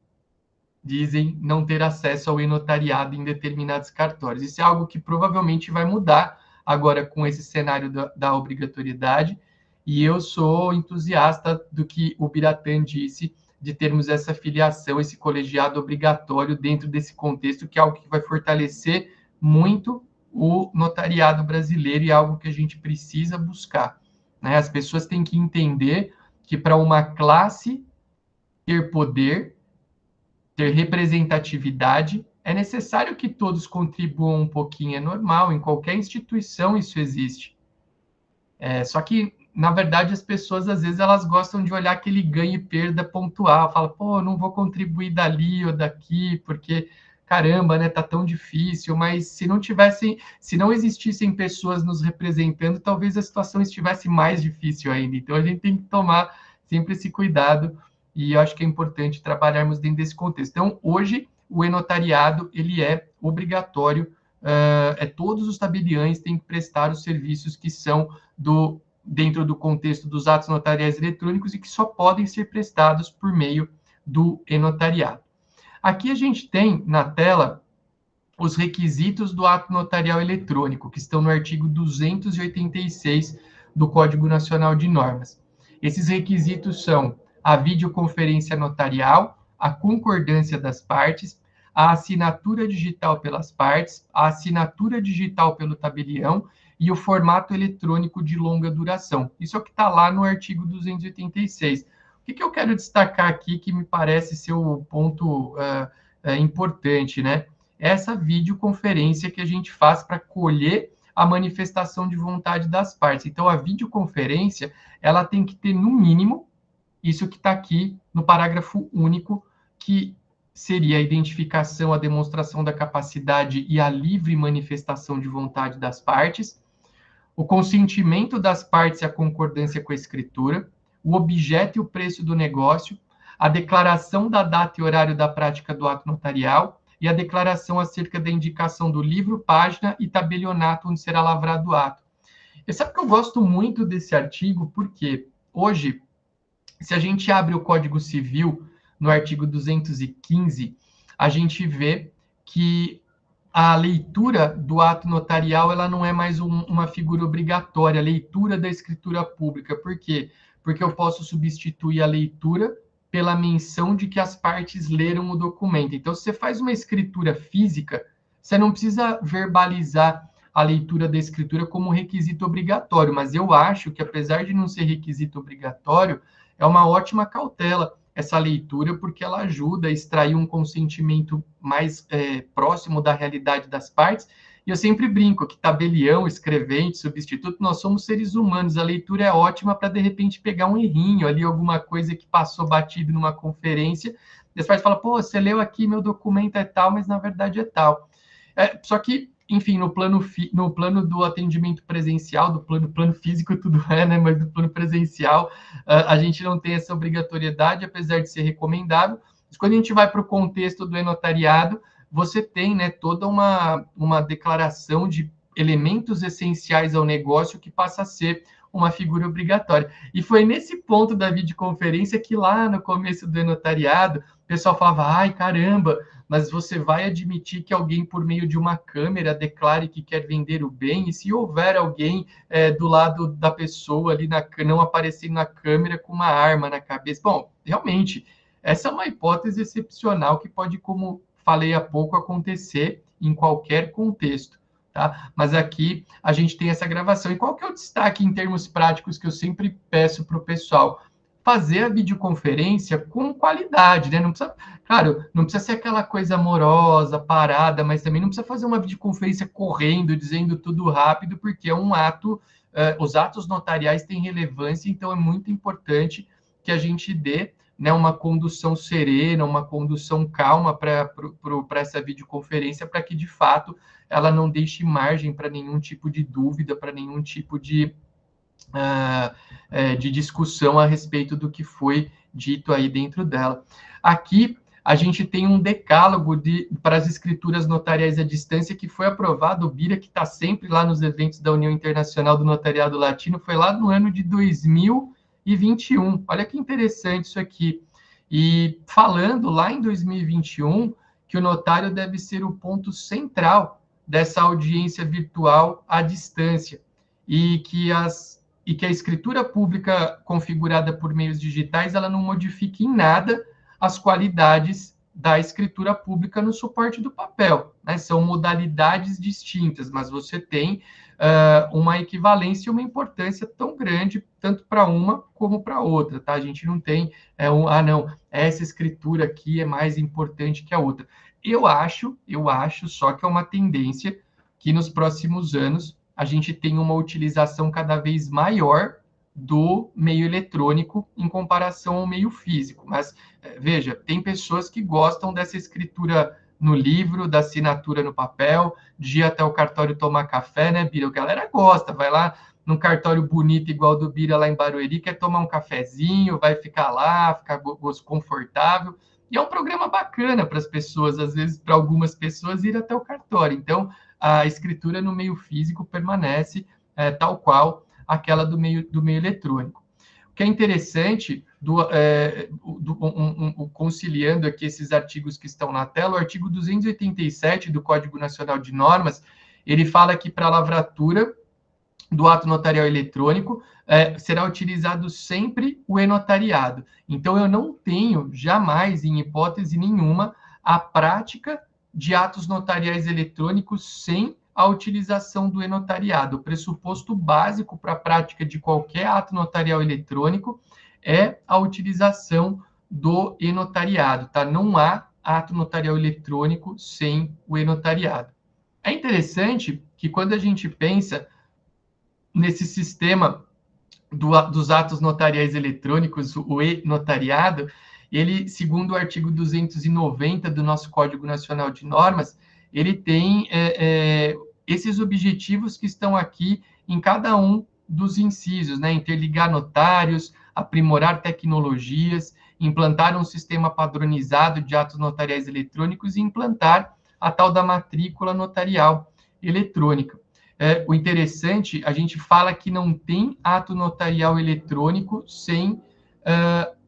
dizem não ter acesso ao e-notariado em determinados cartórios. Isso é algo que provavelmente vai mudar agora com esse cenário da obrigatoriedade, e eu sou entusiasta do que o Biratã disse, de termos essa filiação, esse colegiado obrigatório dentro desse contexto, que é algo que vai fortalecer muito o notariado brasileiro e é algo que a gente precisa buscar. Né? As pessoas têm que entender que para uma classe ter poder, ter representatividade, é necessário que todos contribuam um pouquinho, é normal, em qualquer instituição isso existe. Só que, na verdade, as pessoas, às vezes, elas gostam de olhar aquele ganho e perda pontual, fala, não vou contribuir dali ou daqui, porque, caramba, né, tá tão difícil, mas se não existissem pessoas nos representando, talvez a situação estivesse mais difícil ainda. Então, a gente tem que tomar sempre esse cuidado, e eu acho que é importante trabalharmos dentro desse contexto. Então, hoje, o e-notariado, ele é obrigatório, todos os tabeliães têm que prestar os serviços que são dentro do contexto dos atos notariais eletrônicos e que só podem ser prestados por meio do e-notariado. Aqui a gente tem na tela os requisitos do ato notarial eletrônico, que estão no artigo 286 do Código Nacional de Normas. Esses requisitos são a videoconferência notarial, a concordância das partes, a assinatura digital pelas partes, a assinatura digital pelo tabelião e o formato eletrônico de longa duração. Isso é o que está lá no artigo 286. O que eu quero destacar aqui, que me parece ser o ponto importante, né? Essa videoconferência que a gente faz para colher a manifestação de vontade das partes. Então, a videoconferência, ela tem que ter, no mínimo, isso que está aqui no parágrafo único, que seria a identificação, a demonstração da capacidade e a livre manifestação de vontade das partes, o consentimento das partes e a concordância com a escritura, o objeto e o preço do negócio, a declaração da data e horário da prática do ato notarial e a declaração acerca da indicação do livro, página e tabelionato onde será lavrado o ato. E sabe que eu gosto muito desse artigo, porque hoje, se a gente abre o Código Civil, no artigo 215, a gente vê que a leitura do ato notarial ela não é mais uma figura obrigatória, a leitura da escritura pública. Por quê? Porque eu posso substituir a leitura pela menção de que as partes leram o documento. Então, se você faz uma escritura física, você não precisa verbalizar a leitura da escritura como requisito obrigatório, mas eu acho que, apesar de não ser requisito obrigatório, é uma ótima cautela essa leitura, porque ela ajuda a extrair um consentimento mais próximo da realidade das partes. E eu sempre brinco que tabelião, escrevente, substituto, nós somos seres humanos. A leitura é ótima para, de repente, pegar um errinho ali, alguma coisa que passou batido numa conferência. E as partes falam, pô, você leu aqui, meu documento é tal, mas na verdade é tal. Só que, enfim, no plano do atendimento presencial, do plano físico tudo né, mas do plano presencial, a gente não tem essa obrigatoriedade, apesar de ser recomendável. Mas quando a gente vai para o contexto do e-notariado, você tem, né, toda uma declaração de elementos essenciais ao negócio que passa a ser uma figura obrigatória. E foi nesse ponto da videoconferência que lá no começo do e-notariado, o pessoal falava, ai, caramba, mas você vai admitir que alguém, por meio de uma câmera, declare que quer vender o bem? E se houver alguém do lado da pessoa, ali não aparecendo na câmera com uma arma na cabeça? Bom, realmente, essa é uma hipótese excepcional que pode, como falei há pouco, acontecer em qualquer contexto. Tá? Mas aqui a gente tem essa gravação. E qual que é o destaque em termos práticos que eu sempre peço para o pessoal? Fazer a videoconferência com qualidade, né? Não precisa, claro, não precisa ser aquela coisa amorosa, parada, mas também não precisa fazer uma videoconferência correndo, dizendo tudo rápido, porque é um ato, os atos notariais têm relevância, então é muito importante que a gente dê, né, uma condução serena, uma condução calma para essa videoconferência, para que, de fato, ela não deixe margem para nenhum tipo de dúvida, para nenhum tipo de discussão a respeito do que foi dito aí dentro dela. Aqui, a gente tem um decálogo para as escrituras notariais à distância que foi aprovado, o BIRA, que está sempre lá nos eventos da União Internacional do Notariado Latino, foi lá no ano de 2021. Olha que interessante isso aqui. E falando lá em 2021 que o notário deve ser o ponto central dessa audiência virtual à distância e que a escritura pública configurada por meios digitais ela não modifique em nada as qualidades da escritura pública no suporte do papel, né? São modalidades distintas, mas você tem uma equivalência e uma importância tão grande, tanto para uma como para outra, tá? A gente não tem, não, essa escritura aqui é mais importante que a outra. Eu acho só que é uma tendência que nos próximos anos a gente tem uma utilização cada vez maior do meio eletrônico em comparação ao meio físico. Mas, veja, tem pessoas que gostam dessa escritura no livro, da assinatura no papel, de ir até o cartório tomar café, né, Bira? A galera gosta, vai lá num cartório bonito igual do Bira lá em Barueri, quer tomar um cafezinho, vai ficar lá, ficar confortável. E é um programa bacana para as pessoas, às vezes, para algumas pessoas, ir até o cartório. Então, a escritura no meio físico permanece tal qual aquela do meio eletrônico. O que é interessante, conciliando aqui esses artigos que estão na tela, o artigo 287 do Código Nacional de Normas, ele fala que para a lavratura do ato notarial eletrônico, será utilizado sempre o e-notariado. Então, eu não tenho jamais, em hipótese nenhuma, a prática de atos notariais eletrônicos sem a utilização do e-notariado. O pressuposto básico para a prática de qualquer ato notarial eletrônico é a utilização do e-notariado, tá? Não há ato notarial eletrônico sem o e-notariado. É interessante que quando a gente pensa nesse sistema dos atos notariais eletrônicos, o e-notariado, ele, segundo o artigo 290 do nosso Código Nacional de Normas, ele tem esses objetivos que estão aqui em cada um dos incisos, né? Interligar notários, aprimorar tecnologias, implantar um sistema padronizado de atos notariais eletrônicos e implantar a tal da matrícula notarial eletrônica. O interessante, a gente fala que não tem ato notarial eletrônico sem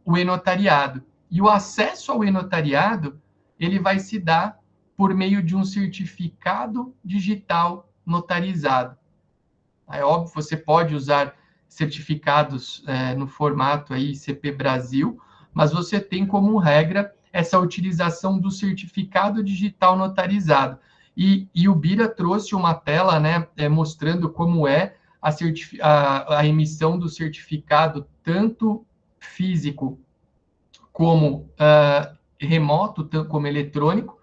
o e-notariado. E o acesso ao e-notariado, ele vai se dar por meio de um certificado digital notarizado. É óbvio, você pode usar certificados no formato aí CP Brasil, mas você tem como regra essa utilização do certificado digital notarizado. E o Bira trouxe uma tela, né, mostrando como é a emissão do certificado, tanto físico como remoto, como eletrônico.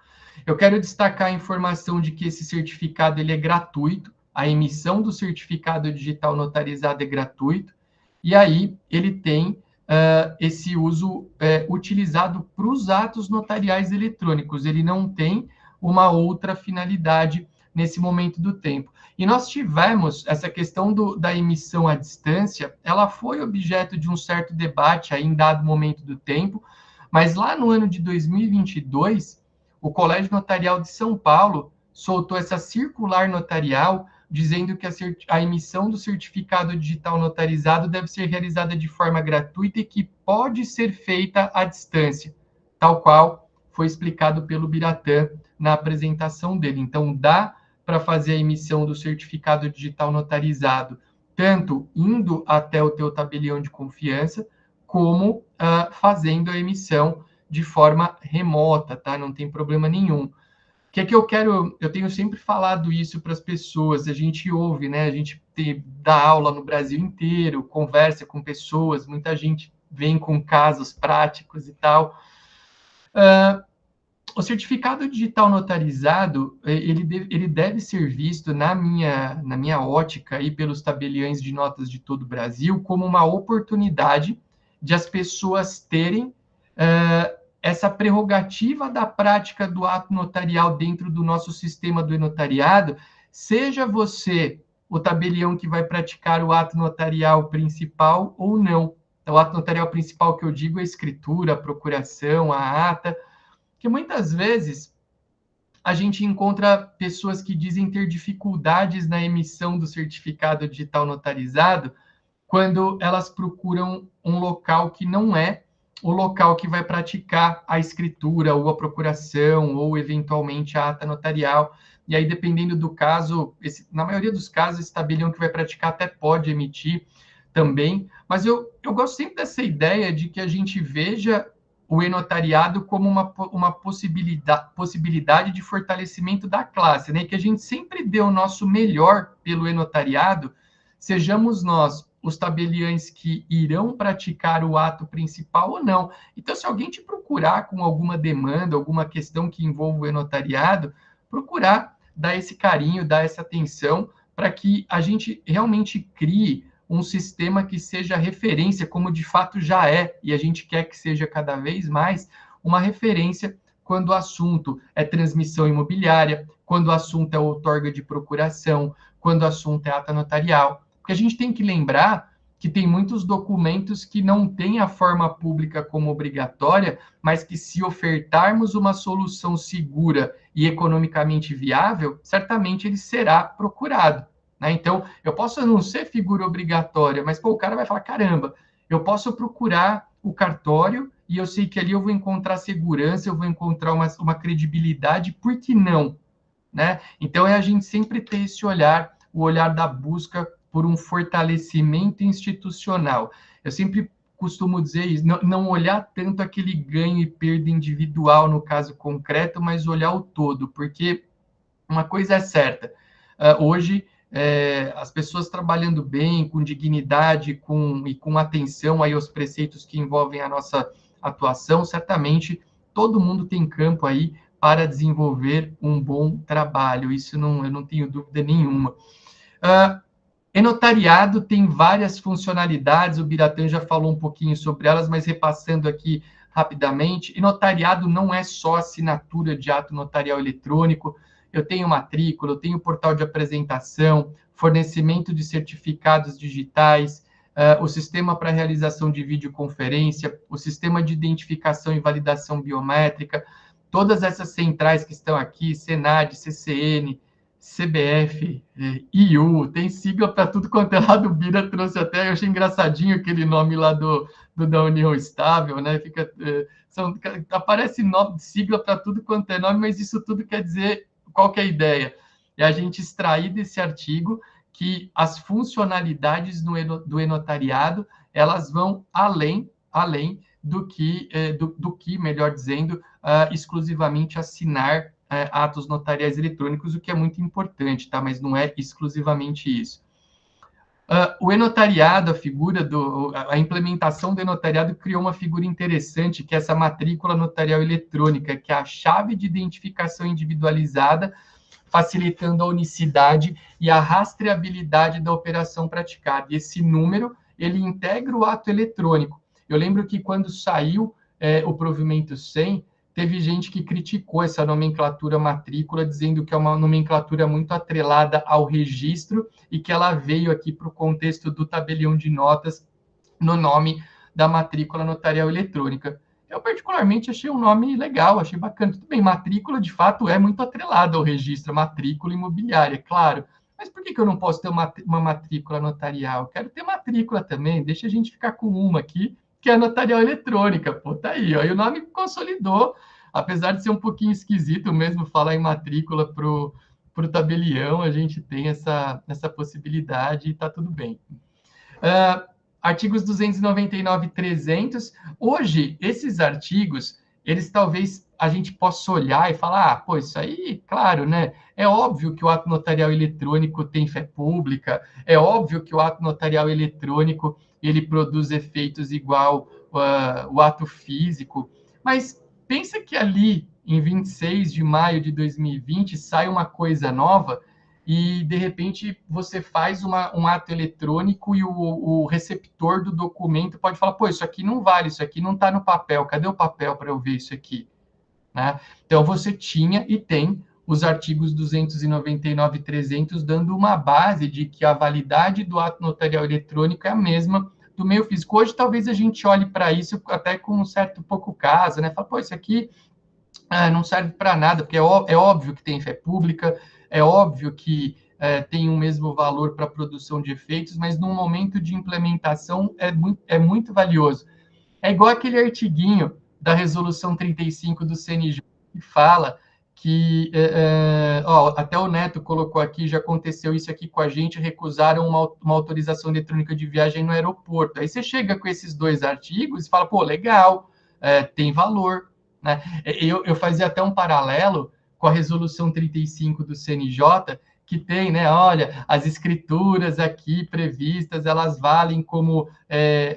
Eu quero destacar a informação de que esse certificado ele é gratuito, a emissão do certificado digital notarizado é gratuito, e aí ele tem esse uso utilizado para os atos notariais eletrônicos, ele não tem uma outra finalidade nesse momento do tempo. E nós tivemos essa questão da emissão à distância, ela foi objeto de um certo debate aí em dado momento do tempo, mas lá no ano de 2022, o Colégio Notarial de São Paulo soltou essa circular notarial dizendo que a emissão do certificado digital notarizado deve ser realizada de forma gratuita e que pode ser feita à distância, tal qual foi explicado pelo Biratã na apresentação dele. Então, dá para fazer a emissão do certificado digital notarizado, tanto indo até o teu tabelião de confiança, como fazendo a emissão de forma remota, tá? Não tem problema nenhum. O que é que eu tenho sempre falado isso para as pessoas, a gente ouve, né? A gente dá aula no Brasil inteiro, conversa com pessoas, muita gente vem com casos práticos e tal. O certificado digital notarizado, ele deve ser visto, na minha ótica, aí, pelos tabeliães de notas de todo o Brasil, como uma oportunidade de as pessoas terem essa prerrogativa da prática do ato notarial dentro do nosso sistema do e-notariado, seja você o tabelião que vai praticar o ato notarial principal ou não. Então, o ato notarial principal que eu digo é a escritura, a procuração, a ata, que muitas vezes a gente encontra pessoas que dizem ter dificuldades na emissão do certificado digital notarizado quando elas procuram um local que não é o local que vai praticar a escritura ou a procuração ou, eventualmente, a ata notarial. E aí, dependendo do caso, na maioria dos casos, esse tabelião que vai praticar até pode emitir também. Mas eu gosto sempre dessa ideia de que a gente veja o e-notariado como uma possibilidade de fortalecimento da classe, né? Que a gente sempre dê o nosso melhor pelo e-notariado, sejamos nós os tabeliães que irão praticar o ato principal ou não. Então, se alguém te procurar com alguma demanda, alguma questão que envolva o e-notariado, procurar dar esse carinho, dar essa atenção, para que a gente realmente crie um sistema que seja referência, como de fato já é, e a gente quer que seja cada vez mais, uma referência quando o assunto é transmissão imobiliária, quando o assunto é outorga de procuração, quando o assunto é ata notarial. Porque a gente tem que lembrar que tem muitos documentos que não têm a forma pública como obrigatória, mas que, se ofertarmos uma solução segura e economicamente viável, certamente ele será procurado, né? Então, eu posso não ser figura obrigatória, mas o cara vai falar, caramba, eu posso procurar o cartório e eu sei que ali eu vou encontrar segurança, eu vou encontrar uma credibilidade, por que não? Né? Então, é a gente sempre ter esse olhar, o olhar da busca por um fortalecimento institucional. Eu sempre costumo dizer isso, não olhar tanto aquele ganho e perda individual no caso concreto, mas olhar o todo, porque uma coisa é certa, hoje as pessoas trabalhando bem, com dignidade e com atenção aí aos preceitos que envolvem a nossa atuação, certamente todo mundo tem campo aí para desenvolver um bom trabalho. Isso eu não tenho dúvida nenhuma. E-notariado tem várias funcionalidades, o Biratã já falou um pouquinho sobre elas, mas repassando aqui rapidamente, e-notariado não é só assinatura de ato notarial eletrônico, eu tenho matrícula, eu tenho portal de apresentação, fornecimento de certificados digitais, o sistema para realização de videoconferência, o sistema de identificação e validação biométrica, todas essas centrais que estão aqui, Senad, CCN, CBF, IU, tem sigla para tudo quanto é lado. O Bira trouxe até, eu achei engraçadinho aquele nome lá da União Estável, né? Aparece nome, sigla para tudo quanto é nome, mas isso tudo quer dizer, qual que é a ideia? É a gente extrair desse artigo que as funcionalidades do e-notariado, elas vão além do que, melhor dizendo, exclusivamente assinar atos notariais eletrônicos, o que é muito importante, tá? Mas não é exclusivamente isso. O e-notariado, a implementação do e-notariado criou uma figura interessante, que é essa matrícula notarial eletrônica, que é a chave de identificação individualizada, facilitando a unicidade e a rastreabilidade da operação praticada. E esse número, ele integra o ato eletrônico. Eu lembro que quando saiu o provimento 100, teve gente que criticou essa nomenclatura matrícula, dizendo que é uma nomenclatura muito atrelada ao registro e que ela veio aqui para o contexto do tabelião de notas no nome da matrícula notarial eletrônica. Eu, particularmente, achei um nome legal, achei bacana. Tudo bem, matrícula, de fato, é muito atrelada ao registro, matrícula imobiliária, claro. Mas por que eu não posso ter uma matrícula notarial? Eu quero ter matrícula também, deixa a gente ficar com uma aqui, que é a notarial eletrônica. Pô, tá aí, ó. E o nome consolidou, apesar de ser um pouquinho esquisito mesmo falar em matrícula para o tabelião, a gente tem essa possibilidade e tá tudo bem. Artigos 299 e 300. Hoje, esses artigos, eles talvez a gente possa olhar e falar, pô, isso aí, claro, né? É óbvio que o ato notarial eletrônico tem fé pública, é óbvio que o ato notarial eletrônico ele produz efeitos igual o ato físico, mas pensa que ali, em 26 de maio de 2020, sai uma coisa nova e, de repente, você faz um ato eletrônico e o receptor do documento pode falar, pô, isso aqui não vale, isso aqui não está no papel, cadê o papel para eu ver isso aqui? Né? Então, você tinha e tem os artigos 299 e 300 dando uma base de que a validade do ato notarial eletrônico é a mesma do meio físico. Hoje, talvez a gente olhe para isso até com um certo pouco caso, né? Fala, pô, isso aqui não serve para nada, porque é óbvio que tem fé pública, é óbvio que tem o mesmo valor para a produção de efeitos, mas num momento de implementação é muito valioso. É igual aquele artiguinho da Resolução 35 do CNJ, que fala que, até o Neto colocou aqui, já aconteceu isso aqui com a gente, recusaram uma autorização eletrônica de viagem no aeroporto. Aí você chega com esses dois artigos e fala, pô, legal, tem valor. Né? Eu fazia até um paralelo com a Resolução 35 do CNJ, que tem, né, olha, as escrituras aqui previstas, elas valem como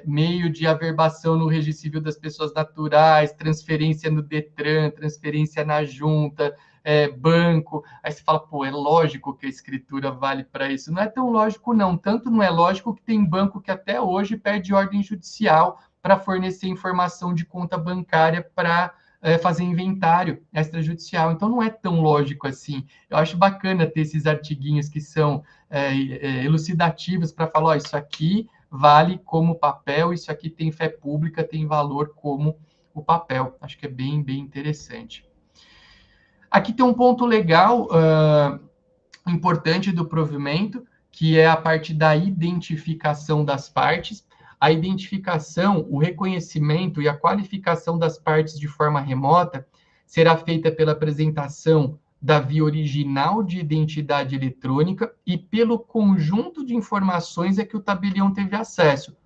meio de averbação no registro civil das pessoas naturais, transferência no Detran, transferência na junta, banco. Aí você fala, pô, é lógico que a escritura vale para isso. Não é tão lógico, não. Tanto não é lógico que tem banco que até hoje pede ordem judicial para fornecer informação de conta bancária para fazer inventário extrajudicial. Então, não é tão lógico assim. Eu acho bacana ter esses artiguinhos que são elucidativos para falar, isso aqui vale como papel, isso aqui tem fé pública, tem valor como o papel. Acho que é bem, bem interessante. Aqui tem um ponto legal, importante do provimento, que é a parte da identificação das partes. A identificação, o reconhecimento e a qualificação das partes de forma remota será feita pela apresentação da via original de identidade eletrônica e pelo conjunto de informações a que o tabelião teve acesso,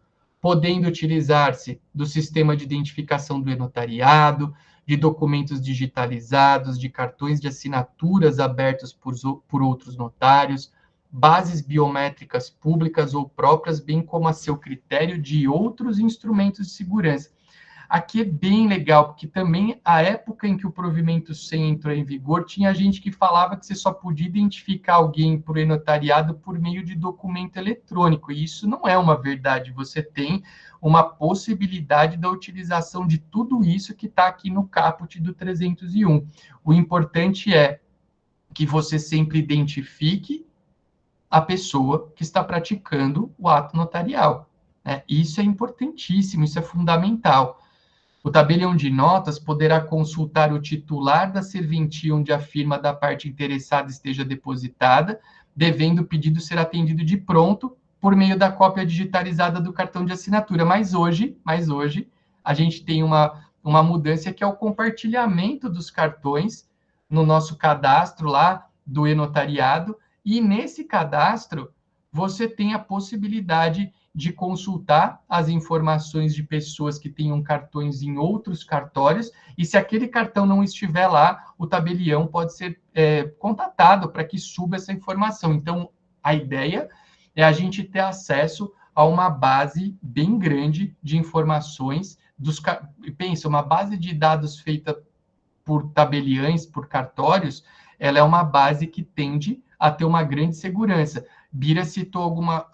podendo utilizar-se do sistema de identificação do e-notariado, de documentos digitalizados, de cartões de assinaturas abertos por outros notários, bases biométricas públicas ou próprias, bem como a seu critério de outros instrumentos de segurança. aqui é bem legal, porque também a época em que o provimento 100 entrou em vigor, tinha gente que falava que você só podia identificar alguém por e-notariado por meio de documento eletrônico, e isso não é uma verdade. Você tem uma possibilidade da utilização de tudo isso que está aqui no caput do 301. O importante é que você sempre identifique a pessoa que está praticando o ato notarial. Isso é importantíssimo, isso é fundamental. O tabelião de notas poderá consultar o titular da serventia onde a firma da parte interessada esteja depositada, devendo o pedido ser atendido de pronto por meio da cópia digitalizada do cartão de assinatura. Mas hoje a gente tem uma mudança que é o compartilhamento dos cartões no nosso cadastro lá do e-notariado, e nesse cadastro você tem a possibilidade de consultar as informações de pessoas que tenham cartões em outros cartórios, e se aquele cartão não estiver lá, o tabelião pode ser contatado para que suba essa informação. Então, a ideia é a gente ter acesso a uma base bem grande de informações. Pensa, uma base de dados feita por tabeliães, por cartórios, ela é uma base que tende a ter uma grande segurança. Bira citou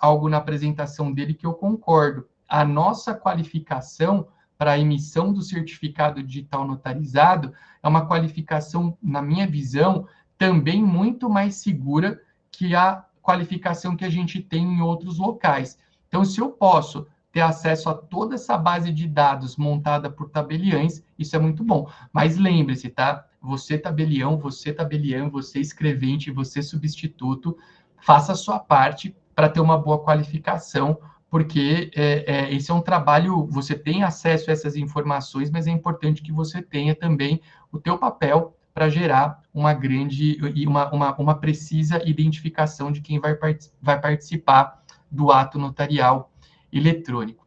algo na apresentação dele que eu concordo. A nossa qualificação para a emissão do certificado digital notarizado é uma qualificação, na minha visão, também muito mais segura que a qualificação que a gente tem em outros locais. Então, se eu posso ter acesso a toda essa base de dados montada por tabeliães, isso é muito bom. Mas lembre-se, tá? Você tabelião, você escrevente, você substituto, faça a sua parte para ter uma boa qualificação, porque esse é um trabalho, você tem acesso a essas informações, mas é importante que você tenha também o teu papel para gerar uma grande e uma precisa identificação de quem vai participar do ato notarial eletrônico.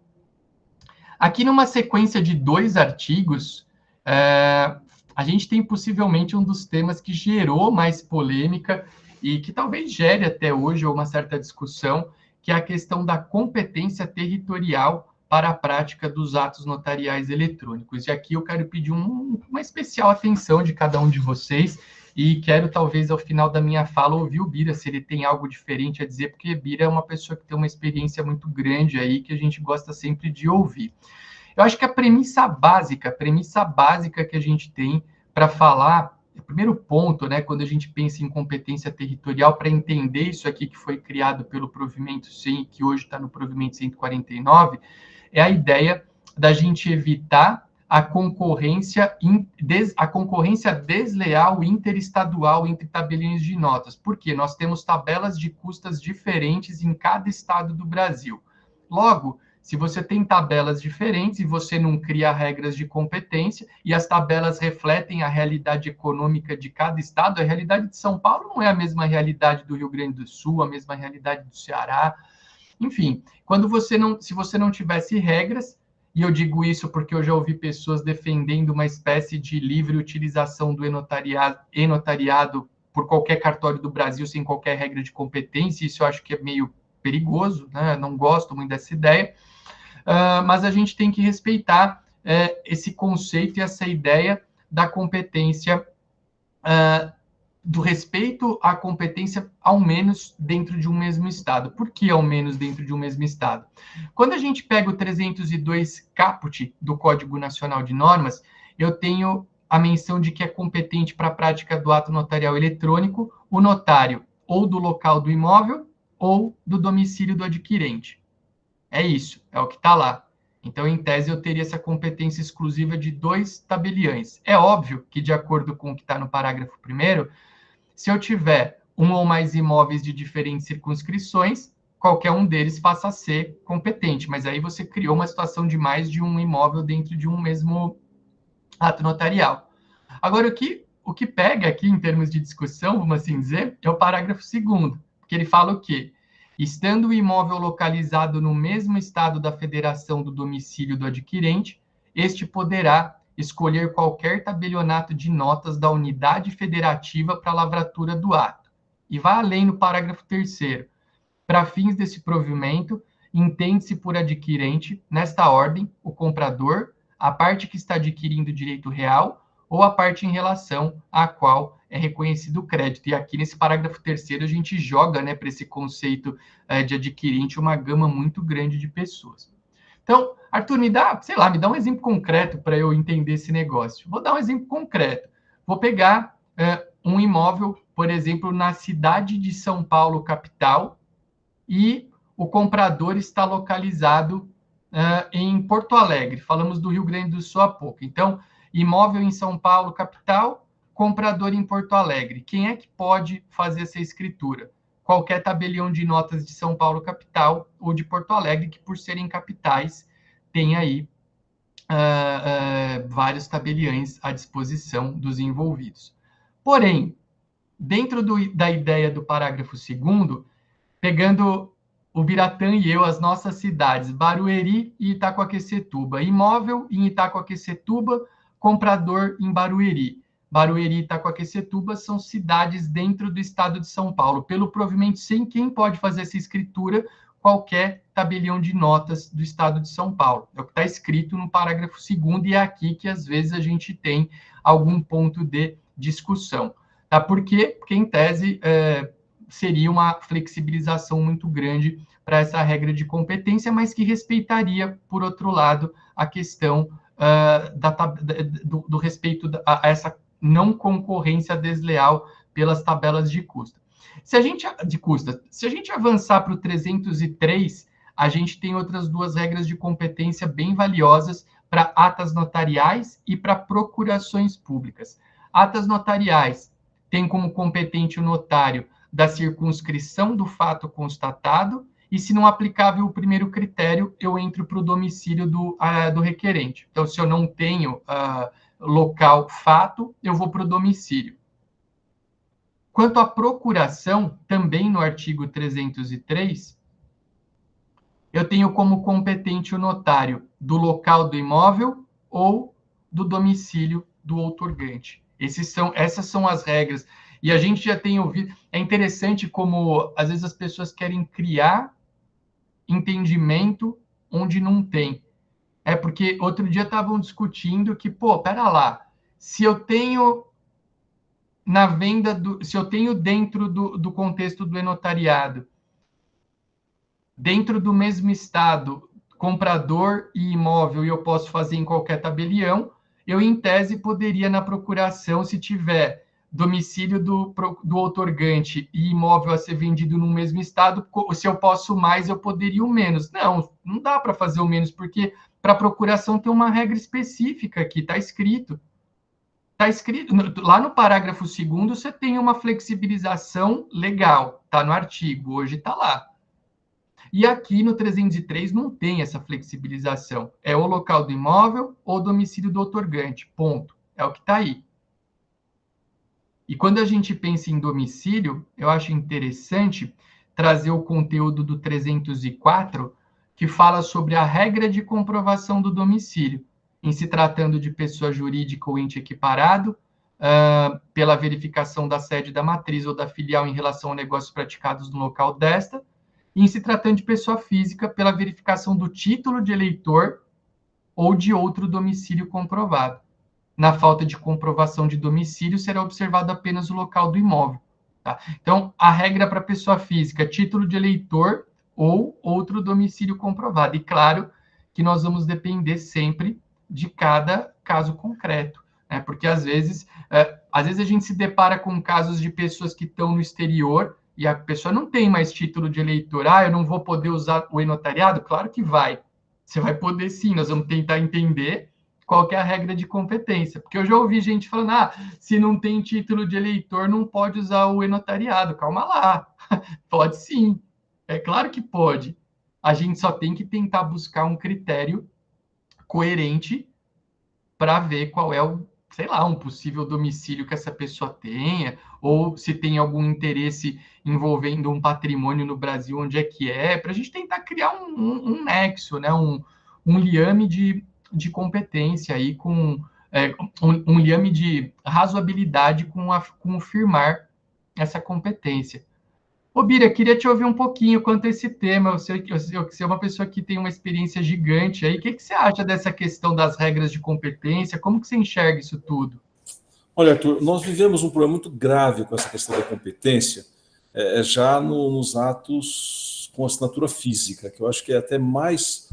Aqui numa sequência de 2 artigos, a gente tem possivelmente um dos temas que gerou mais polêmica e que talvez gere até hoje uma certa discussão, que é a questão da competência territorial para a prática dos atos notariais eletrônicos. E aqui eu quero pedir uma especial atenção de cada um de vocês, e quero, talvez, ao final da minha fala, ouvir o Bira, se ele tem algo diferente a dizer, porque Bira é uma pessoa que tem uma experiência muito grande aí, que a gente gosta sempre de ouvir. Eu acho que a premissa básica que a gente tem para falar, o primeiro ponto, né, quando a gente pensa em competência territorial, para entender isso aqui que foi criado pelo provimento 100, que hoje está no provimento 149, é a ideia da gente evitar a concorrência desleal interestadual entre tabeliões de notas. Por quê? Nós temos tabelas de custas diferentes em cada estado do Brasil. Logo, se você tem tabelas diferentes e você não cria regras de competência, e as tabelas refletem a realidade econômica de cada estado, a realidade de São Paulo não é a mesma realidade do Rio Grande do Sul, a mesma realidade do Ceará. Enfim, se você não tivesse regras, e eu digo isso porque eu já ouvi pessoas defendendo uma espécie de livre utilização do e-notariado por qualquer cartório do Brasil sem qualquer regra de competência. Isso eu acho que é meio perigoso, né? Não gosto muito dessa ideia, mas a gente tem que respeitar esse conceito e essa ideia da competência, do respeito à competência, ao menos dentro de um mesmo estado. Por que ao menos dentro de um mesmo estado? Quando a gente pega o 302 caput do Código Nacional de Normas, eu tenho a menção de que é competente para a prática do ato notarial eletrônico o notário ou do local do imóvel ou do domicílio do adquirente. É isso, é o que está lá. Então, em tese, eu teria essa competência exclusiva de 2 tabeliães. É óbvio que, de acordo com o que está no parágrafo 1º, se eu tiver um ou mais imóveis de diferentes circunscrições, qualquer um deles passa a ser competente. Mas aí você criou uma situação de mais de um imóvel dentro de um mesmo ato notarial. Agora, o que pega aqui, em termos de discussão, vamos assim dizer, é o parágrafo 2º, porque ele fala o quê? Estando o imóvel localizado no mesmo estado da federação do domicílio do adquirente, este poderá escolher qualquer tabelionato de notas da unidade federativa para a lavratura do ato. E vai além no parágrafo 3º. Para fins desse provimento, entende-se por adquirente, nesta ordem, o comprador, a parte que está adquirindo direito real ou a parte em relação à qual é reconhecido o crédito. E aqui nesse parágrafo 3º a gente joga, né, para esse conceito de adquirente uma gama muito grande de pessoas. Então, Arthur, me dá um exemplo concreto para eu entender esse negócio. Vou dar um exemplo concreto. Vou pegar um imóvel, por exemplo, na cidade de São Paulo, capital, e o comprador está localizado em Porto Alegre. Falamos do Rio Grande do Sul há pouco. Então, imóvel em São Paulo, capital, comprador em Porto Alegre. Quem é que pode fazer essa escritura? Qualquer tabelião de notas de São Paulo, capital, ou de Porto Alegre, que por serem capitais, tem aí vários tabeliães à disposição dos envolvidos. Porém, dentro da ideia do parágrafo 2º, pegando o Biratã e eu, as nossas cidades, Barueri e Itacoaquecetuba. Imóvel em Itacoaquecetuba, comprador em Barueri. Barueri e Itacoaquecetuba são cidades dentro do estado de São Paulo. Pelo provimento 100, quem pode fazer essa escritura? Qualquer tabelião de notas do estado de São Paulo. É o que está escrito no parágrafo 2º, e é aqui que, às vezes, a gente tem algum ponto de discussão. Tá? Por quê? Porque, em tese, seria uma flexibilização muito grande para essa regra de competência, mas que respeitaria, por outro lado, a questão do respeito a essa não concorrência desleal pelas tabelas de custo. Se a gente avançar para o 303, a gente tem outras duas regras de competência bem valiosas para atas notariais e para procurações públicas. Atas notariais tem como competente o notário da circunscrição do fato constatado, e se não aplicável o primeiro critério, eu entro para o domicílio do requerente. Então, se eu não tenho local fato, eu vou para o domicílio. Quanto à procuração, também no artigo 303, eu tenho como competente o notário do local do imóvel ou do domicílio do outorgante. Essas são as regras. E a gente já tem ouvido... É interessante como, às vezes, as pessoas querem criar entendimento onde não tem. Porque outro dia estavam discutindo que, pera lá, se eu tenho na venda, se eu tenho dentro do contexto do enotariado, dentro do mesmo estado, comprador e imóvel, e eu posso fazer em qualquer tabelião, eu, em tese, poderia, na procuração, se tiver domicílio do outorgante e imóvel a ser vendido no mesmo estado, se eu posso mais, eu poderia o menos. Não dá para fazer o menos, porque para procuração tem uma regra específica aqui, está escrito. Está escrito, lá no parágrafo 2º, você tem uma flexibilização legal, está no artigo, hoje está lá. E aqui no 303 não tem essa flexibilização. É o local do imóvel ou domicílio do outorgante, ponto. É o que está aí. E quando a gente pensa em domicílio, eu acho interessante trazer o conteúdo do 304, que fala sobre a regra de comprovação do domicílio, em se tratando de pessoa jurídica ou ente equiparado, pela verificação da sede da matriz ou da filial em relação a negócios praticados no local desta, e em se tratando de pessoa física, pela verificação do título de eleitor ou de outro domicílio comprovado. Na falta de comprovação de domicílio, será observado apenas o local do imóvel. Tá? Então, a regra para pessoa física, título de eleitor ou outro domicílio comprovado. E claro que nós vamos depender sempre de cada caso concreto, né? Porque às vezes a gente se depara com casos de pessoas que estão no exterior e a pessoa não tem mais título de eleitor. Eu não vou poder usar o enotariado? Claro que vai. Você vai poder sim, nós vamos tentar entender qual que é a regra de competência. Porque eu já ouvi gente falando, se não tem título de eleitor, não pode usar o enotariado. Calma lá, pode sim. É claro que pode. A gente só tem que tentar buscar um critério coerente para ver qual é um possível domicílio que essa pessoa tenha, ou se tem algum interesse envolvendo um patrimônio no Brasil, onde é que para a gente tentar criar um nexo, né? um liame de competência aí, um liame de razoabilidade com firmar essa competência. Ô, Bira, queria te ouvir um pouquinho quanto a esse tema. Eu sei que você é uma pessoa que tem uma experiência gigante aí. O que você acha dessa questão das regras de competência? Como que você enxerga isso tudo? Olha, Arthur, nós vivemos um problema muito grave com essa questão da competência, já nos atos com assinatura física, que eu acho que é até mais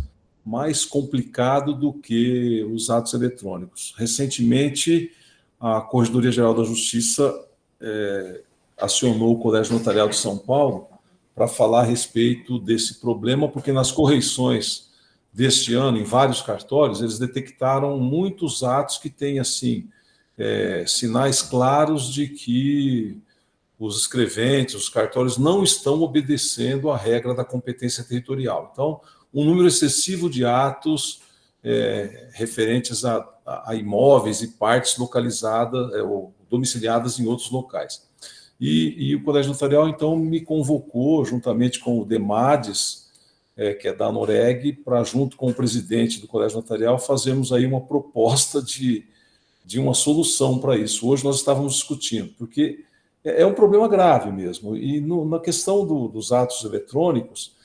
complicado do que os atos eletrônicos. Recentemente, a Corregedoria Geral da Justiça acionou o Colégio Notarial de São Paulo para falar a respeito desse problema, porque nas correições deste ano, em vários cartórios, eles detectaram muitos atos que têm, assim, sinais claros de que os escreventes, os cartórios, não estão obedecendo à regra da competência territorial. Então, um número excessivo de atos referentes a imóveis e partes localizadas ou domiciliadas em outros locais. E o Colégio Notarial, então, me convocou, juntamente com o DEMADES, que é da Noreg, para, junto com o presidente do Colégio Notarial, fazermos aí uma proposta de uma solução para isso. Hoje nós estávamos discutindo, porque é um problema grave mesmo. E na questão dos atos eletrônicos,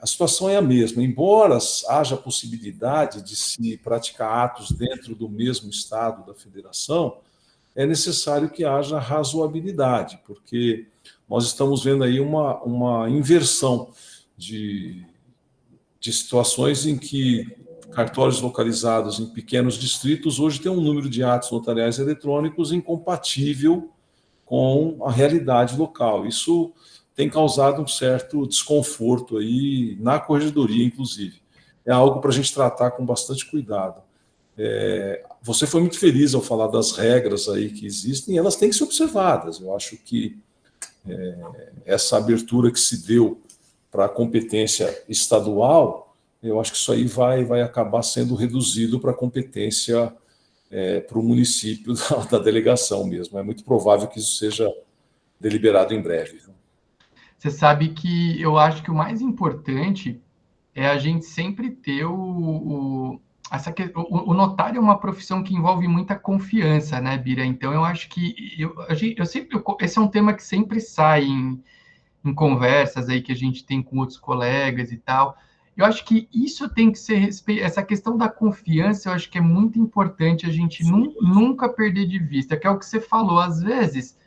a situação é a mesma. Embora haja possibilidade de se praticar atos dentro do mesmo estado da federação, é necessário que haja razoabilidade, porque nós estamos vendo aí uma inversão de situações em que cartórios localizados em pequenos distritos hoje têm um número de atos notariais eletrônicos incompatível com a realidade local. Isso tem causado um certo desconforto aí na corregedoria, inclusive. É algo para a gente tratar com bastante cuidado. Você foi muito feliz ao falar das regras aí que existem, e elas têm que ser observadas. Eu acho que essa abertura que se deu para a competência estadual, eu acho que isso aí vai acabar sendo reduzido para a competência para o município da delegação mesmo. É muito provável que isso seja deliberado em breve. Você sabe que eu acho que o mais importante é a gente sempre ter o notário é uma profissão que envolve muita confiança, né, Bira? Então, eu acho que esse é um tema que sempre sai em conversas aí que a gente tem com outros colegas e tal. Eu acho que isso tem que ser essa questão da confiança, eu acho que é muito importante a gente nunca perder de vista, que é o que você falou, às vezes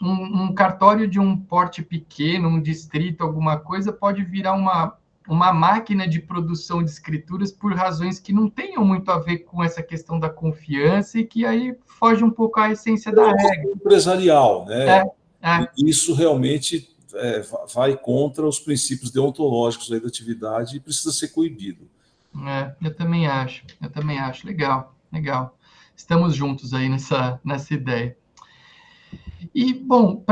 um cartório de um porte pequeno, um distrito, alguma coisa, pode virar uma máquina de produção de escrituras por razões que não tenham muito a ver com essa questão da confiança e que aí foge um pouco à essência da regra. Empresarial, né? E isso realmente vai contra os princípios deontológicos da atividade e precisa ser coibido. Eu também acho. Legal. Estamos juntos aí nessa ideia. E, bom,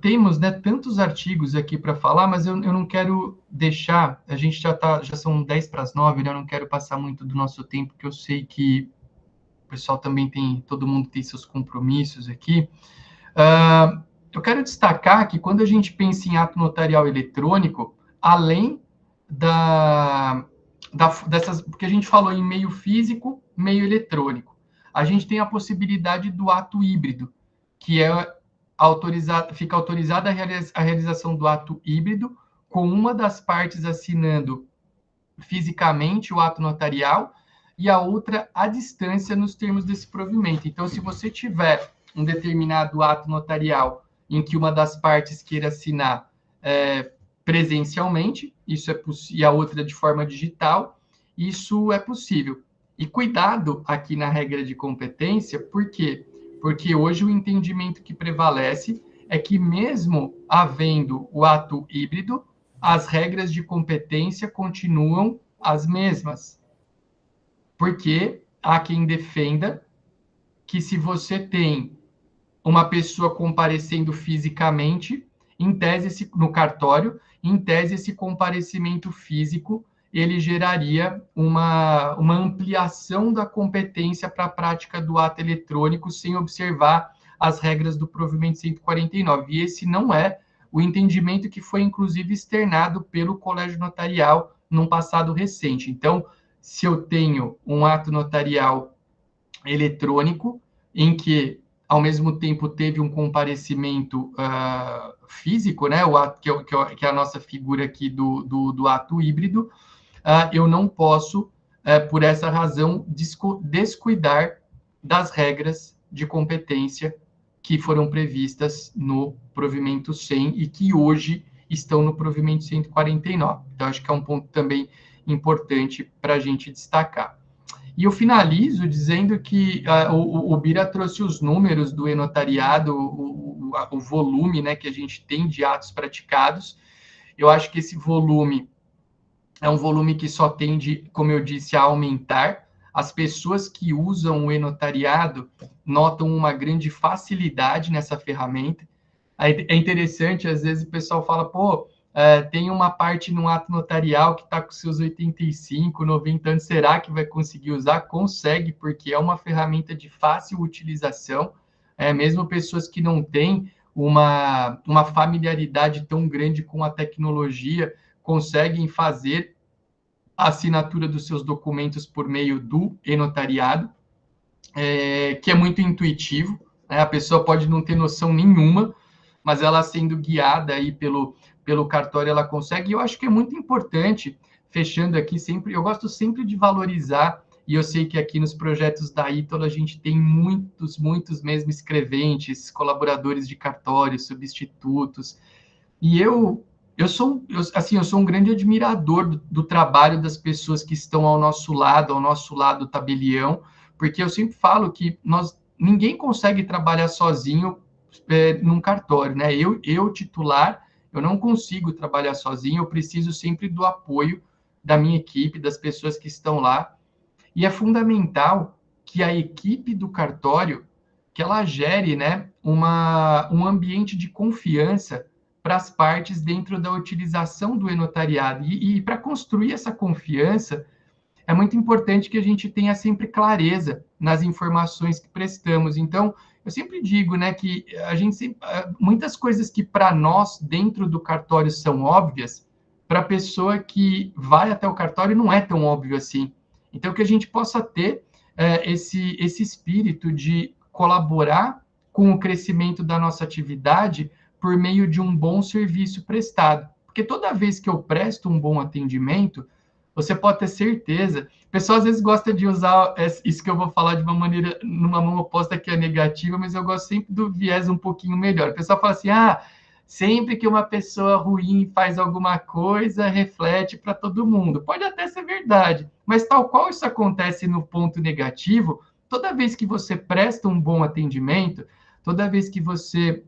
temos, né, tantos artigos aqui para falar, mas eu não quero deixar, a gente já são 10:09, né, eu não quero passar muito do nosso tempo, porque eu sei que o pessoal também todo mundo tem seus compromissos aqui. Eu quero destacar que quando a gente pensa em ato notarial eletrônico, além porque a gente falou em meio físico, meio eletrônico, a gente tem a possibilidade do ato híbrido, que fica autorizada a realização do ato híbrido com uma das partes assinando fisicamente o ato notarial e a outra à distância nos termos desse provimento. Então, se você tiver um determinado ato notarial em que uma das partes queira assinar presencialmente, isso é possível, e a outra de forma digital, isso é possível. E cuidado aqui na regra de competência, por quê? Porque hoje o entendimento que prevalece é que mesmo havendo o ato híbrido, as regras de competência continuam as mesmas. Porque há quem defenda que se você tem uma pessoa comparecendo fisicamente, em tese, no cartório, em tese, esse comparecimento físico ele geraria uma ampliação da competência para a prática do ato eletrônico sem observar as regras do provimento 149. E esse não é o entendimento que foi, inclusive, externado pelo Colégio Notarial num passado recente. Então, se eu tenho um ato notarial eletrônico em que ao mesmo tempo teve um comparecimento físico, né, que é a nossa figura aqui do ato híbrido, eu não posso, por essa razão, descuidar das regras de competência que foram previstas no provimento 100 e que hoje estão no provimento 149. Então, acho que é um ponto também importante para a gente destacar. E eu finalizo dizendo que o Bira trouxe os números do e-notariado, o volume, né, que a gente tem de atos praticados. Eu acho que esse volume é um volume que só tende, como eu disse, a aumentar. As pessoas que usam o e-notariado notam uma grande facilidade nessa ferramenta. É interessante, às vezes o pessoal fala, pô, tem uma parte no ato notarial que está com seus 85, 90 anos, será que vai conseguir usar? Consegue, porque é uma ferramenta de fácil utilização, mesmo pessoas que não têm uma familiaridade tão grande com a tecnologia, conseguem fazer a assinatura dos seus documentos por meio do e-notariado, que é muito intuitivo, né? A pessoa pode não ter noção nenhuma, mas ela sendo guiada aí pelo cartório, ela consegue. E eu acho que é muito importante, fechando aqui, eu gosto sempre de valorizar, e eu sei que aqui nos projetos da Ítalo a gente tem muitos mesmo escreventes, colaboradores de cartório, substitutos, e eu sou um grande admirador do trabalho das pessoas que estão ao nosso lado tabelião, porque eu sempre falo que ninguém consegue trabalhar sozinho num cartório, né? Eu, titular, eu não consigo trabalhar sozinho, eu preciso sempre do apoio da minha equipe, das pessoas que estão lá, e é fundamental que a equipe do cartório, que ela gere, né, um ambiente de confiança para as partes dentro da utilização do e-notariado. E para construir essa confiança, é muito importante que a gente tenha sempre clareza nas informações que prestamos. Então, eu sempre digo, né, que muitas coisas que para nós, dentro do cartório, são óbvias, para a pessoa que vai até o cartório não é tão óbvio assim. Então, que a gente possa ter esse espírito de colaborar com o crescimento da nossa atividade por meio de um bom serviço prestado. Porque toda vez que eu presto um bom atendimento, você pode ter certeza. O pessoal às vezes gosta de usar isso que eu vou falar de uma maneira, numa mão oposta que é negativa, mas eu gosto sempre do viés um pouquinho melhor. O pessoal fala assim, sempre que uma pessoa ruim faz alguma coisa, reflete para todo mundo. Pode até ser verdade, mas tal qual isso acontece no ponto negativo, toda vez que você presta um bom atendimento, toda vez que você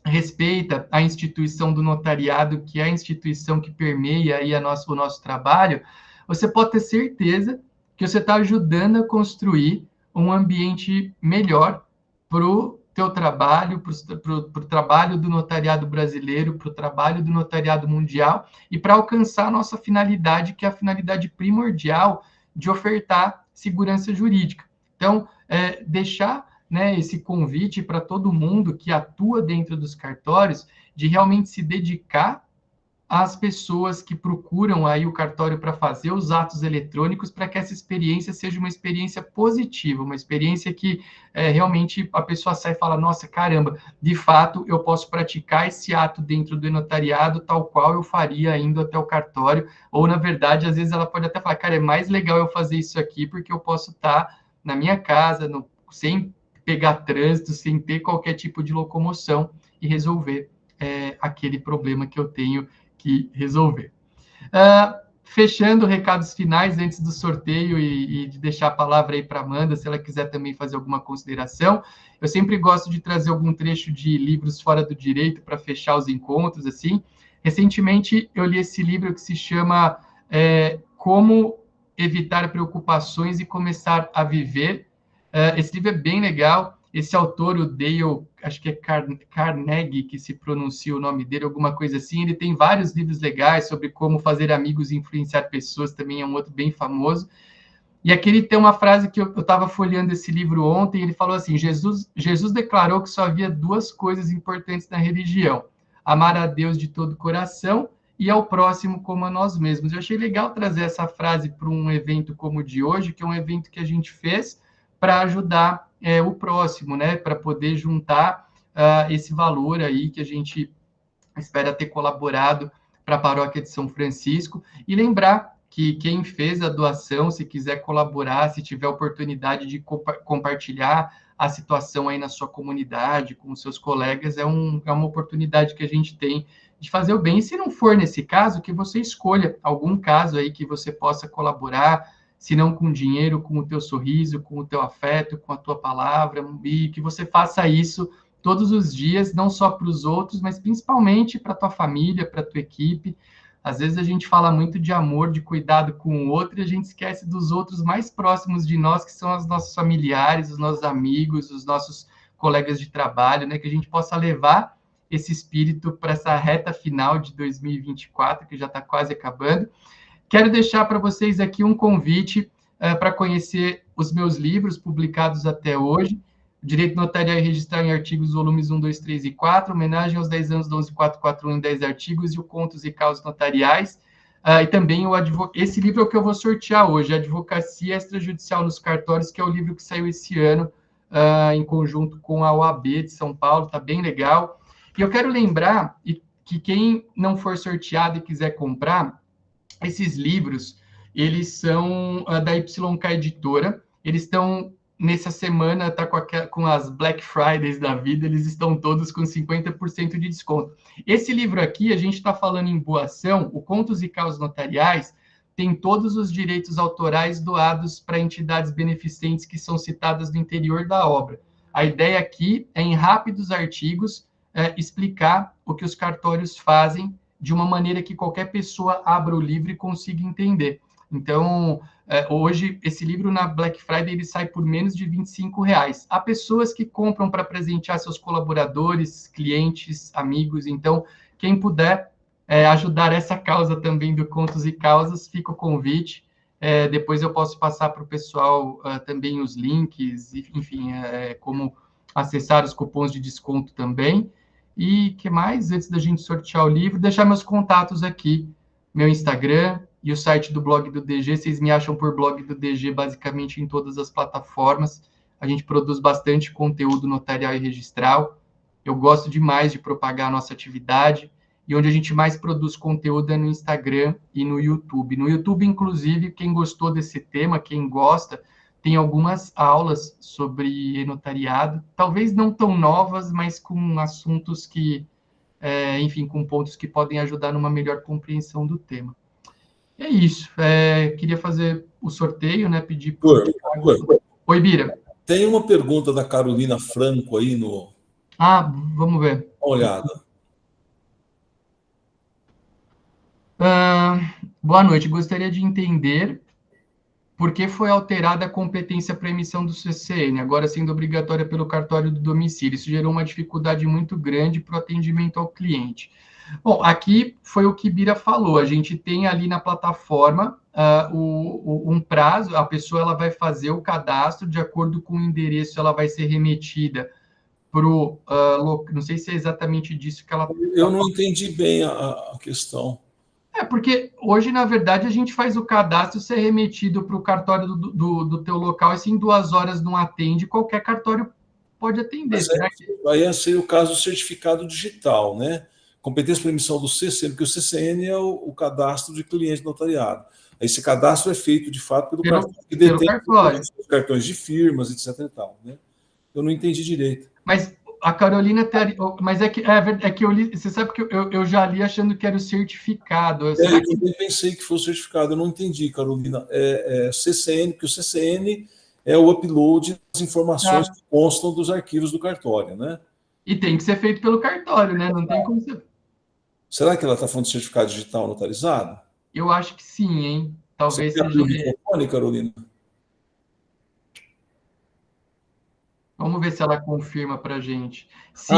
respeita a instituição do notariado, que é a instituição que permeia aí o nosso trabalho, você pode ter certeza que você está ajudando a construir um ambiente melhor para o teu trabalho, para o trabalho do notariado brasileiro, para o trabalho do notariado mundial e para alcançar a nossa finalidade, que é a finalidade primordial de ofertar segurança jurídica. Então, deixar, né, esse convite para todo mundo que atua dentro dos cartórios de realmente se dedicar às pessoas que procuram aí o cartório para fazer os atos eletrônicos, para que essa experiência seja uma experiência positiva, uma experiência que realmente a pessoa sai e fala, nossa, caramba, de fato eu posso praticar esse ato dentro do notariado tal qual eu faria indo até o cartório, ou na verdade, às vezes ela pode até falar, cara, é mais legal eu fazer isso aqui porque eu posso estar na minha casa, sem pegar trânsito, sem ter qualquer tipo de locomoção e resolver aquele problema que eu tenho que resolver. Fechando recados finais antes do sorteio e de deixar a palavra aí para a Amanda, se ela quiser também fazer alguma consideração. Eu sempre gosto de trazer algum trecho de livros fora do direito para fechar os encontros, assim. Recentemente, eu li esse livro que se chama Como Evitar Preocupações e Começar a Viver. Esse livro é bem legal. Esse autor, o Dale, acho que é Carnegie, que se pronuncia o nome dele, alguma coisa assim, ele tem vários livros legais sobre como fazer amigos e influenciar pessoas, também é um outro bem famoso. E aqui ele tem uma frase que eu estava folheando esse livro ontem, e ele falou assim, Jesus declarou que só havia duas coisas importantes na religião, amar a Deus de todo o coração e ao próximo como a nós mesmos. Eu achei legal trazer essa frase para um evento como o de hoje, que é um evento que a gente fez para ajudar o próximo, né? Para poder juntar esse valor aí que a gente espera ter colaborado para a Paróquia de São Francisco. E lembrar que quem fez a doação, se quiser colaborar, se tiver oportunidade de compartilhar a situação aí na sua comunidade, com os seus colegas, é uma oportunidade que a gente tem de fazer o bem. E se não for nesse caso, que você escolha algum caso aí que você possa colaborar, se não com dinheiro, com o teu sorriso, com o teu afeto, com a tua palavra, e que você faça isso todos os dias, não só para os outros, mas principalmente para a tua família, para a tua equipe. Às vezes a gente fala muito de amor, de cuidado com o outro, e a gente esquece dos outros mais próximos de nós, que são os nossos familiares, os nossos amigos, os nossos colegas de trabalho, né? Que a gente possa levar esse espírito para essa reta final de 2024, que já está quase acabando. Quero deixar para vocês aqui um convite para conhecer os meus livros publicados até hoje: Direito Notarial e Registral em Artigos, volumes 1, 2, 3 e 4, homenagem aos 10 anos do 11441 em 10 artigos, e o Contos e Causas Notariais. E também esse livro é o que eu vou sortear hoje, Advocacia Extrajudicial nos Cartórios, que é o livro que saiu esse ano, em conjunto com a OAB de São Paulo, está bem legal. E eu quero lembrar que quem não for sorteado e quiser comprar, esses livros, eles são da YK Editora, eles estão, nessa semana, tá com as Black Fridays da vida, eles estão todos com 50% de desconto. Esse livro aqui, a gente está falando em boa ação, o Contos e Causas Notariais, tem todos os direitos autorais doados para entidades beneficentes que são citadas no interior da obra. A ideia aqui é, em rápidos artigos, explicar o que os cartórios fazem de uma maneira que qualquer pessoa abra o livro e consiga entender. Então, hoje, esse livro na Black Friday ele sai por menos de R$25. Há pessoas que compram para presentear seus colaboradores, clientes, amigos. Então, quem puder ajudar essa causa também do Contos e Causas, fica o convite. Depois eu posso passar para o pessoal também os links, enfim, como acessar os cupons de desconto também. E que mais, antes da gente sortear o livro, deixar meus contatos aqui, meu Instagram e o site do blog do DG. Vocês me acham por blog do DG basicamente em todas as plataformas. A gente produz bastante conteúdo notarial e registral. Eu gosto demais de propagar a nossa atividade, e onde a gente mais produz conteúdo é no Instagram e no YouTube. No YouTube, inclusive, quem gostou desse tema, quem gosta, tem algumas aulas sobre notariado, talvez não tão novas, mas com assuntos que, enfim, com pontos que podem ajudar numa melhor compreensão do tema. É isso. Queria fazer o sorteio, né? Pedir por... Oi, Bira. Tem uma pergunta da Carolina Franco aí no... Vamos ver. Dá uma olhada. Boa noite. Gostaria de entender por que foi alterada a competência para emissão do CCN, agora sendo obrigatória pelo cartório do domicílio. Isso gerou uma dificuldade muito grande para o atendimento ao cliente. Bom, aqui foi o que Bira falou. A gente tem ali na plataforma um prazo, a pessoa ela vai fazer o cadastro, de acordo com o endereço, ela vai ser remetida para o... não sei se é exatamente disso que ela... Eu não entendi bem a questão. Porque hoje, na verdade, a gente faz o cadastro ser remetido para o cartório do teu local, e se em 2 horas não atende, qualquer cartório pode atender. Aí seria o caso do certificado digital, né? Competência para emissão do CCN, porque o CCN é o cadastro de cliente notariado. Esse cadastro é feito, de fato, pelo cartório, que detém os cartões de firmas, etc. e tal, né? Eu não entendi direito. Mas a Carolina... Mas é que eu li... Você sabe que eu já li achando que era o certificado. Eu também pensei que fosse o certificado. Eu não entendi, Carolina. CCN, porque o CCN é o upload das informações que constam dos arquivos do cartório, né? E tem que ser feito pelo cartório, né? Não tem como ser... Será que ela está falando de certificado digital notarizado? Eu acho que sim, hein? Talvez seja... o microfone, Carolina? Vamos ver se ela confirma para a gente. Sim,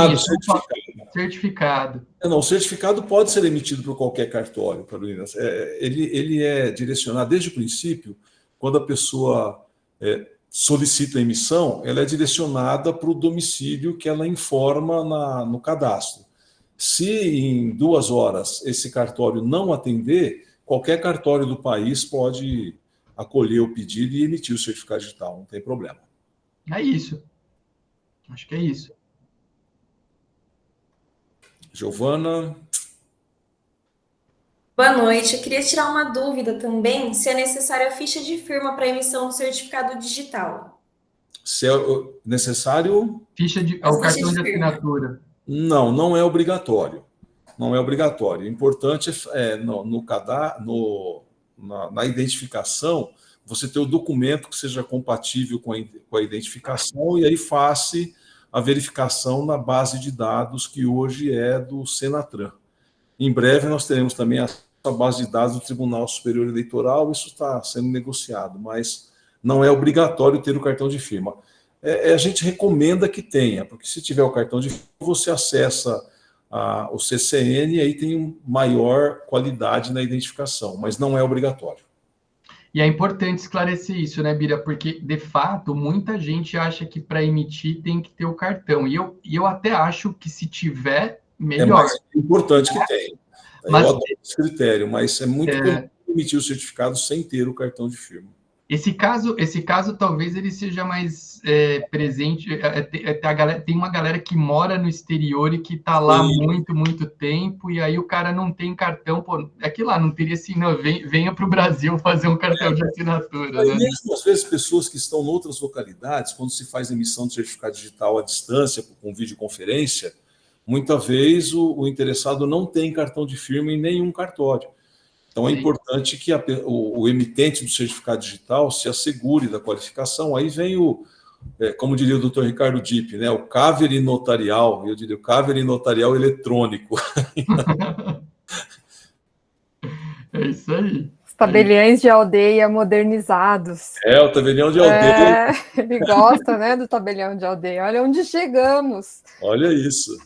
certificado. Não, o certificado pode ser emitido por qualquer cartório, Carolina. Ele é direcionado desde o princípio, quando a pessoa solicita a emissão, ela é direcionada para o domicílio que ela informa no cadastro. Se em 2 horas esse cartório não atender, qualquer cartório do país pode acolher o pedido e emitir o certificado digital, não tem problema. É isso. Acho que é isso. Giovana? Boa noite. Eu queria tirar uma dúvida também, se é necessária a ficha de firma para emissão do certificado digital. Se é necessário? O As fichas cartão de de firma. assinatura. Não, não é obrigatório. Não é obrigatório. O importante é na identificação, você ter o documento que seja compatível com a identificação e aí faça a verificação na base de dados que hoje é do Senatran. Em breve nós teremos também a base de dados do Tribunal Superior Eleitoral, isso está sendo negociado, mas não é obrigatório ter o cartão de firma. A gente recomenda que tenha, porque se tiver o cartão de firma, você acessa o CCN e aí tem maior qualidade na identificação, mas não é obrigatório. E é importante esclarecer isso, né, Bira? Porque, de fato, muita gente acha que para emitir tem que ter o cartão. E eu até acho que se tiver, melhor. É mais importante que tenha. Mas, eu adoro esse critério, mas é muito comum emitir o certificado sem ter o cartão de firma. Esse caso talvez ele seja mais presente. Tem uma galera que mora no exterior e que está lá muito tempo, e aí o cara não tem cartão. Pô, é que lá não teria assim, não, venha para o Brasil fazer um cartão de assinatura. Né? Mesmo às vezes pessoas que estão em outras localidades, quando se faz emissão de certificado digital à distância, com videoconferência, muitas vezes o interessado não tem cartão de firma em nenhum cartório. Então, é importante que o emitente do certificado digital se assegure da qualificação. Aí vem como diria o doutor Ricardo Dipp, né, o CAVERI notarial, eu diria o CAVERI notarial eletrônico. É isso aí. Os tabeliões de aldeia modernizados. O tabelião de aldeia. Ele gosta, né, do tabelião de aldeia. Olha onde chegamos. Olha isso.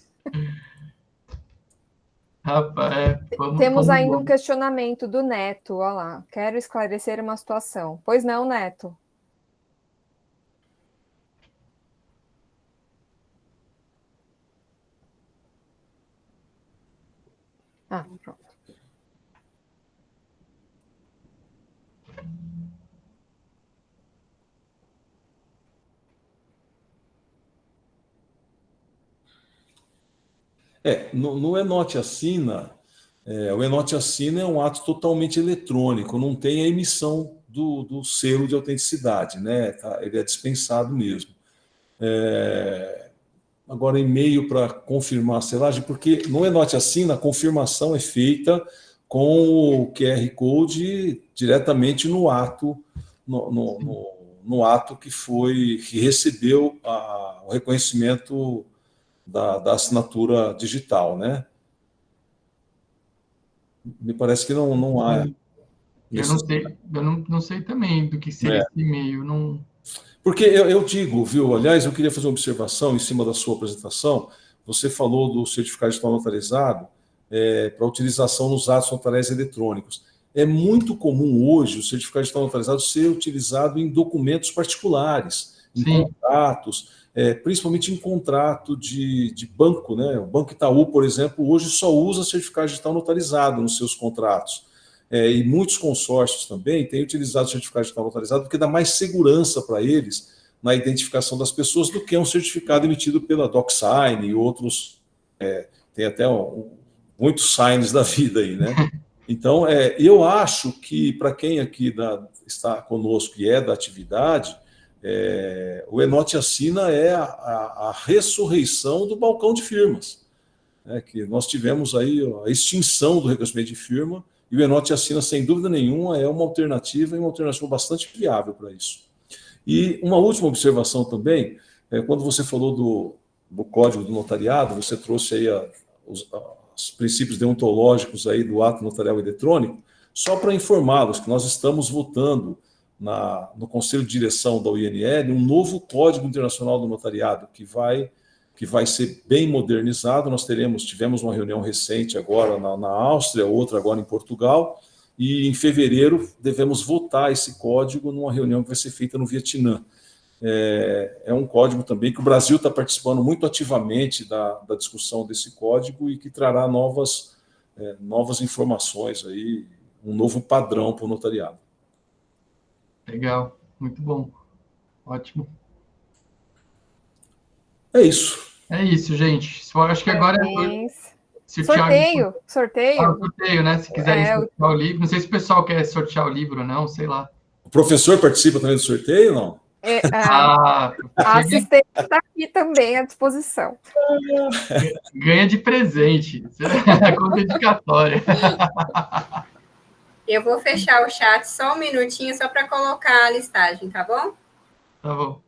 Rapaz, Temos ainda um questionamento do Neto, olha lá. Quero esclarecer uma situação. Pois não, Neto? Pronto. No Enote Assina, o Enote Assina é um ato totalmente eletrônico, não tem a emissão do selo de autenticidade, né? Ele é dispensado mesmo. Agora, e-mail para confirmar a selagem, porque no Enote Assina a confirmação é feita com o QR Code diretamente no ato, no ato que recebeu o reconhecimento da assinatura digital, né? Me parece que não há. Eu não sei, não sei também do que seria esse e-mail. Não... Porque eu digo, viu? Aliás, eu queria fazer uma observação em cima da sua apresentação. Você falou do certificado digital notarizado para utilização nos atos notariais eletrônicos. É muito comum hoje o certificado digital notarizado ser utilizado em documentos particulares, em contratos, principalmente em contrato de banco, né? O Banco Itaú, por exemplo, hoje só usa certificado digital notarizado nos seus contratos. E muitos consórcios também têm utilizado o certificado digital notarizado porque dá mais segurança para eles na identificação das pessoas do que um certificado emitido pela DocSign e outros. Tem até muitos signs da vida aí, né? Então, eu acho que para quem aqui está conosco e é da atividade, o Enote Assina é a ressurreição do balcão de firmas, né? Que nós tivemos aí a extinção do reconhecimento de firma. E o Enote Assina, sem dúvida nenhuma, é uma alternativa e uma alternativa bastante viável para isso. E uma última observação também, quando você falou do Código do Notariado, você trouxe aí os princípios deontológicos aí do ato notarial eletrônico, só para informá-los que nós estamos votando no Conselho de Direção da UINL um novo Código Internacional do Notariado, que vai ser bem modernizado. Nós tivemos uma reunião recente agora na Áustria, outra agora em Portugal, e em fevereiro devemos votar esse código numa reunião que vai ser feita no Vietnã. É um código também que o Brasil está participando muito ativamente da discussão desse código e que trará novas informações, aí, um novo padrão para o notariado. Legal, muito bom, ótimo. É isso. É isso, gente. Eu acho que agora Parabéns. se o Thiago... Sorteio. Sorteio, né? Se quiserem sortear o livro. Não sei se o pessoal quer sortear o livro ou não, sei lá. O professor participa também do sorteio, não? A assistente está aqui também à disposição. Ganha de presente. Conta dedicatória. Eu vou fechar o chat só um minutinho, só para colocar a listagem, tá bom? Tá bom.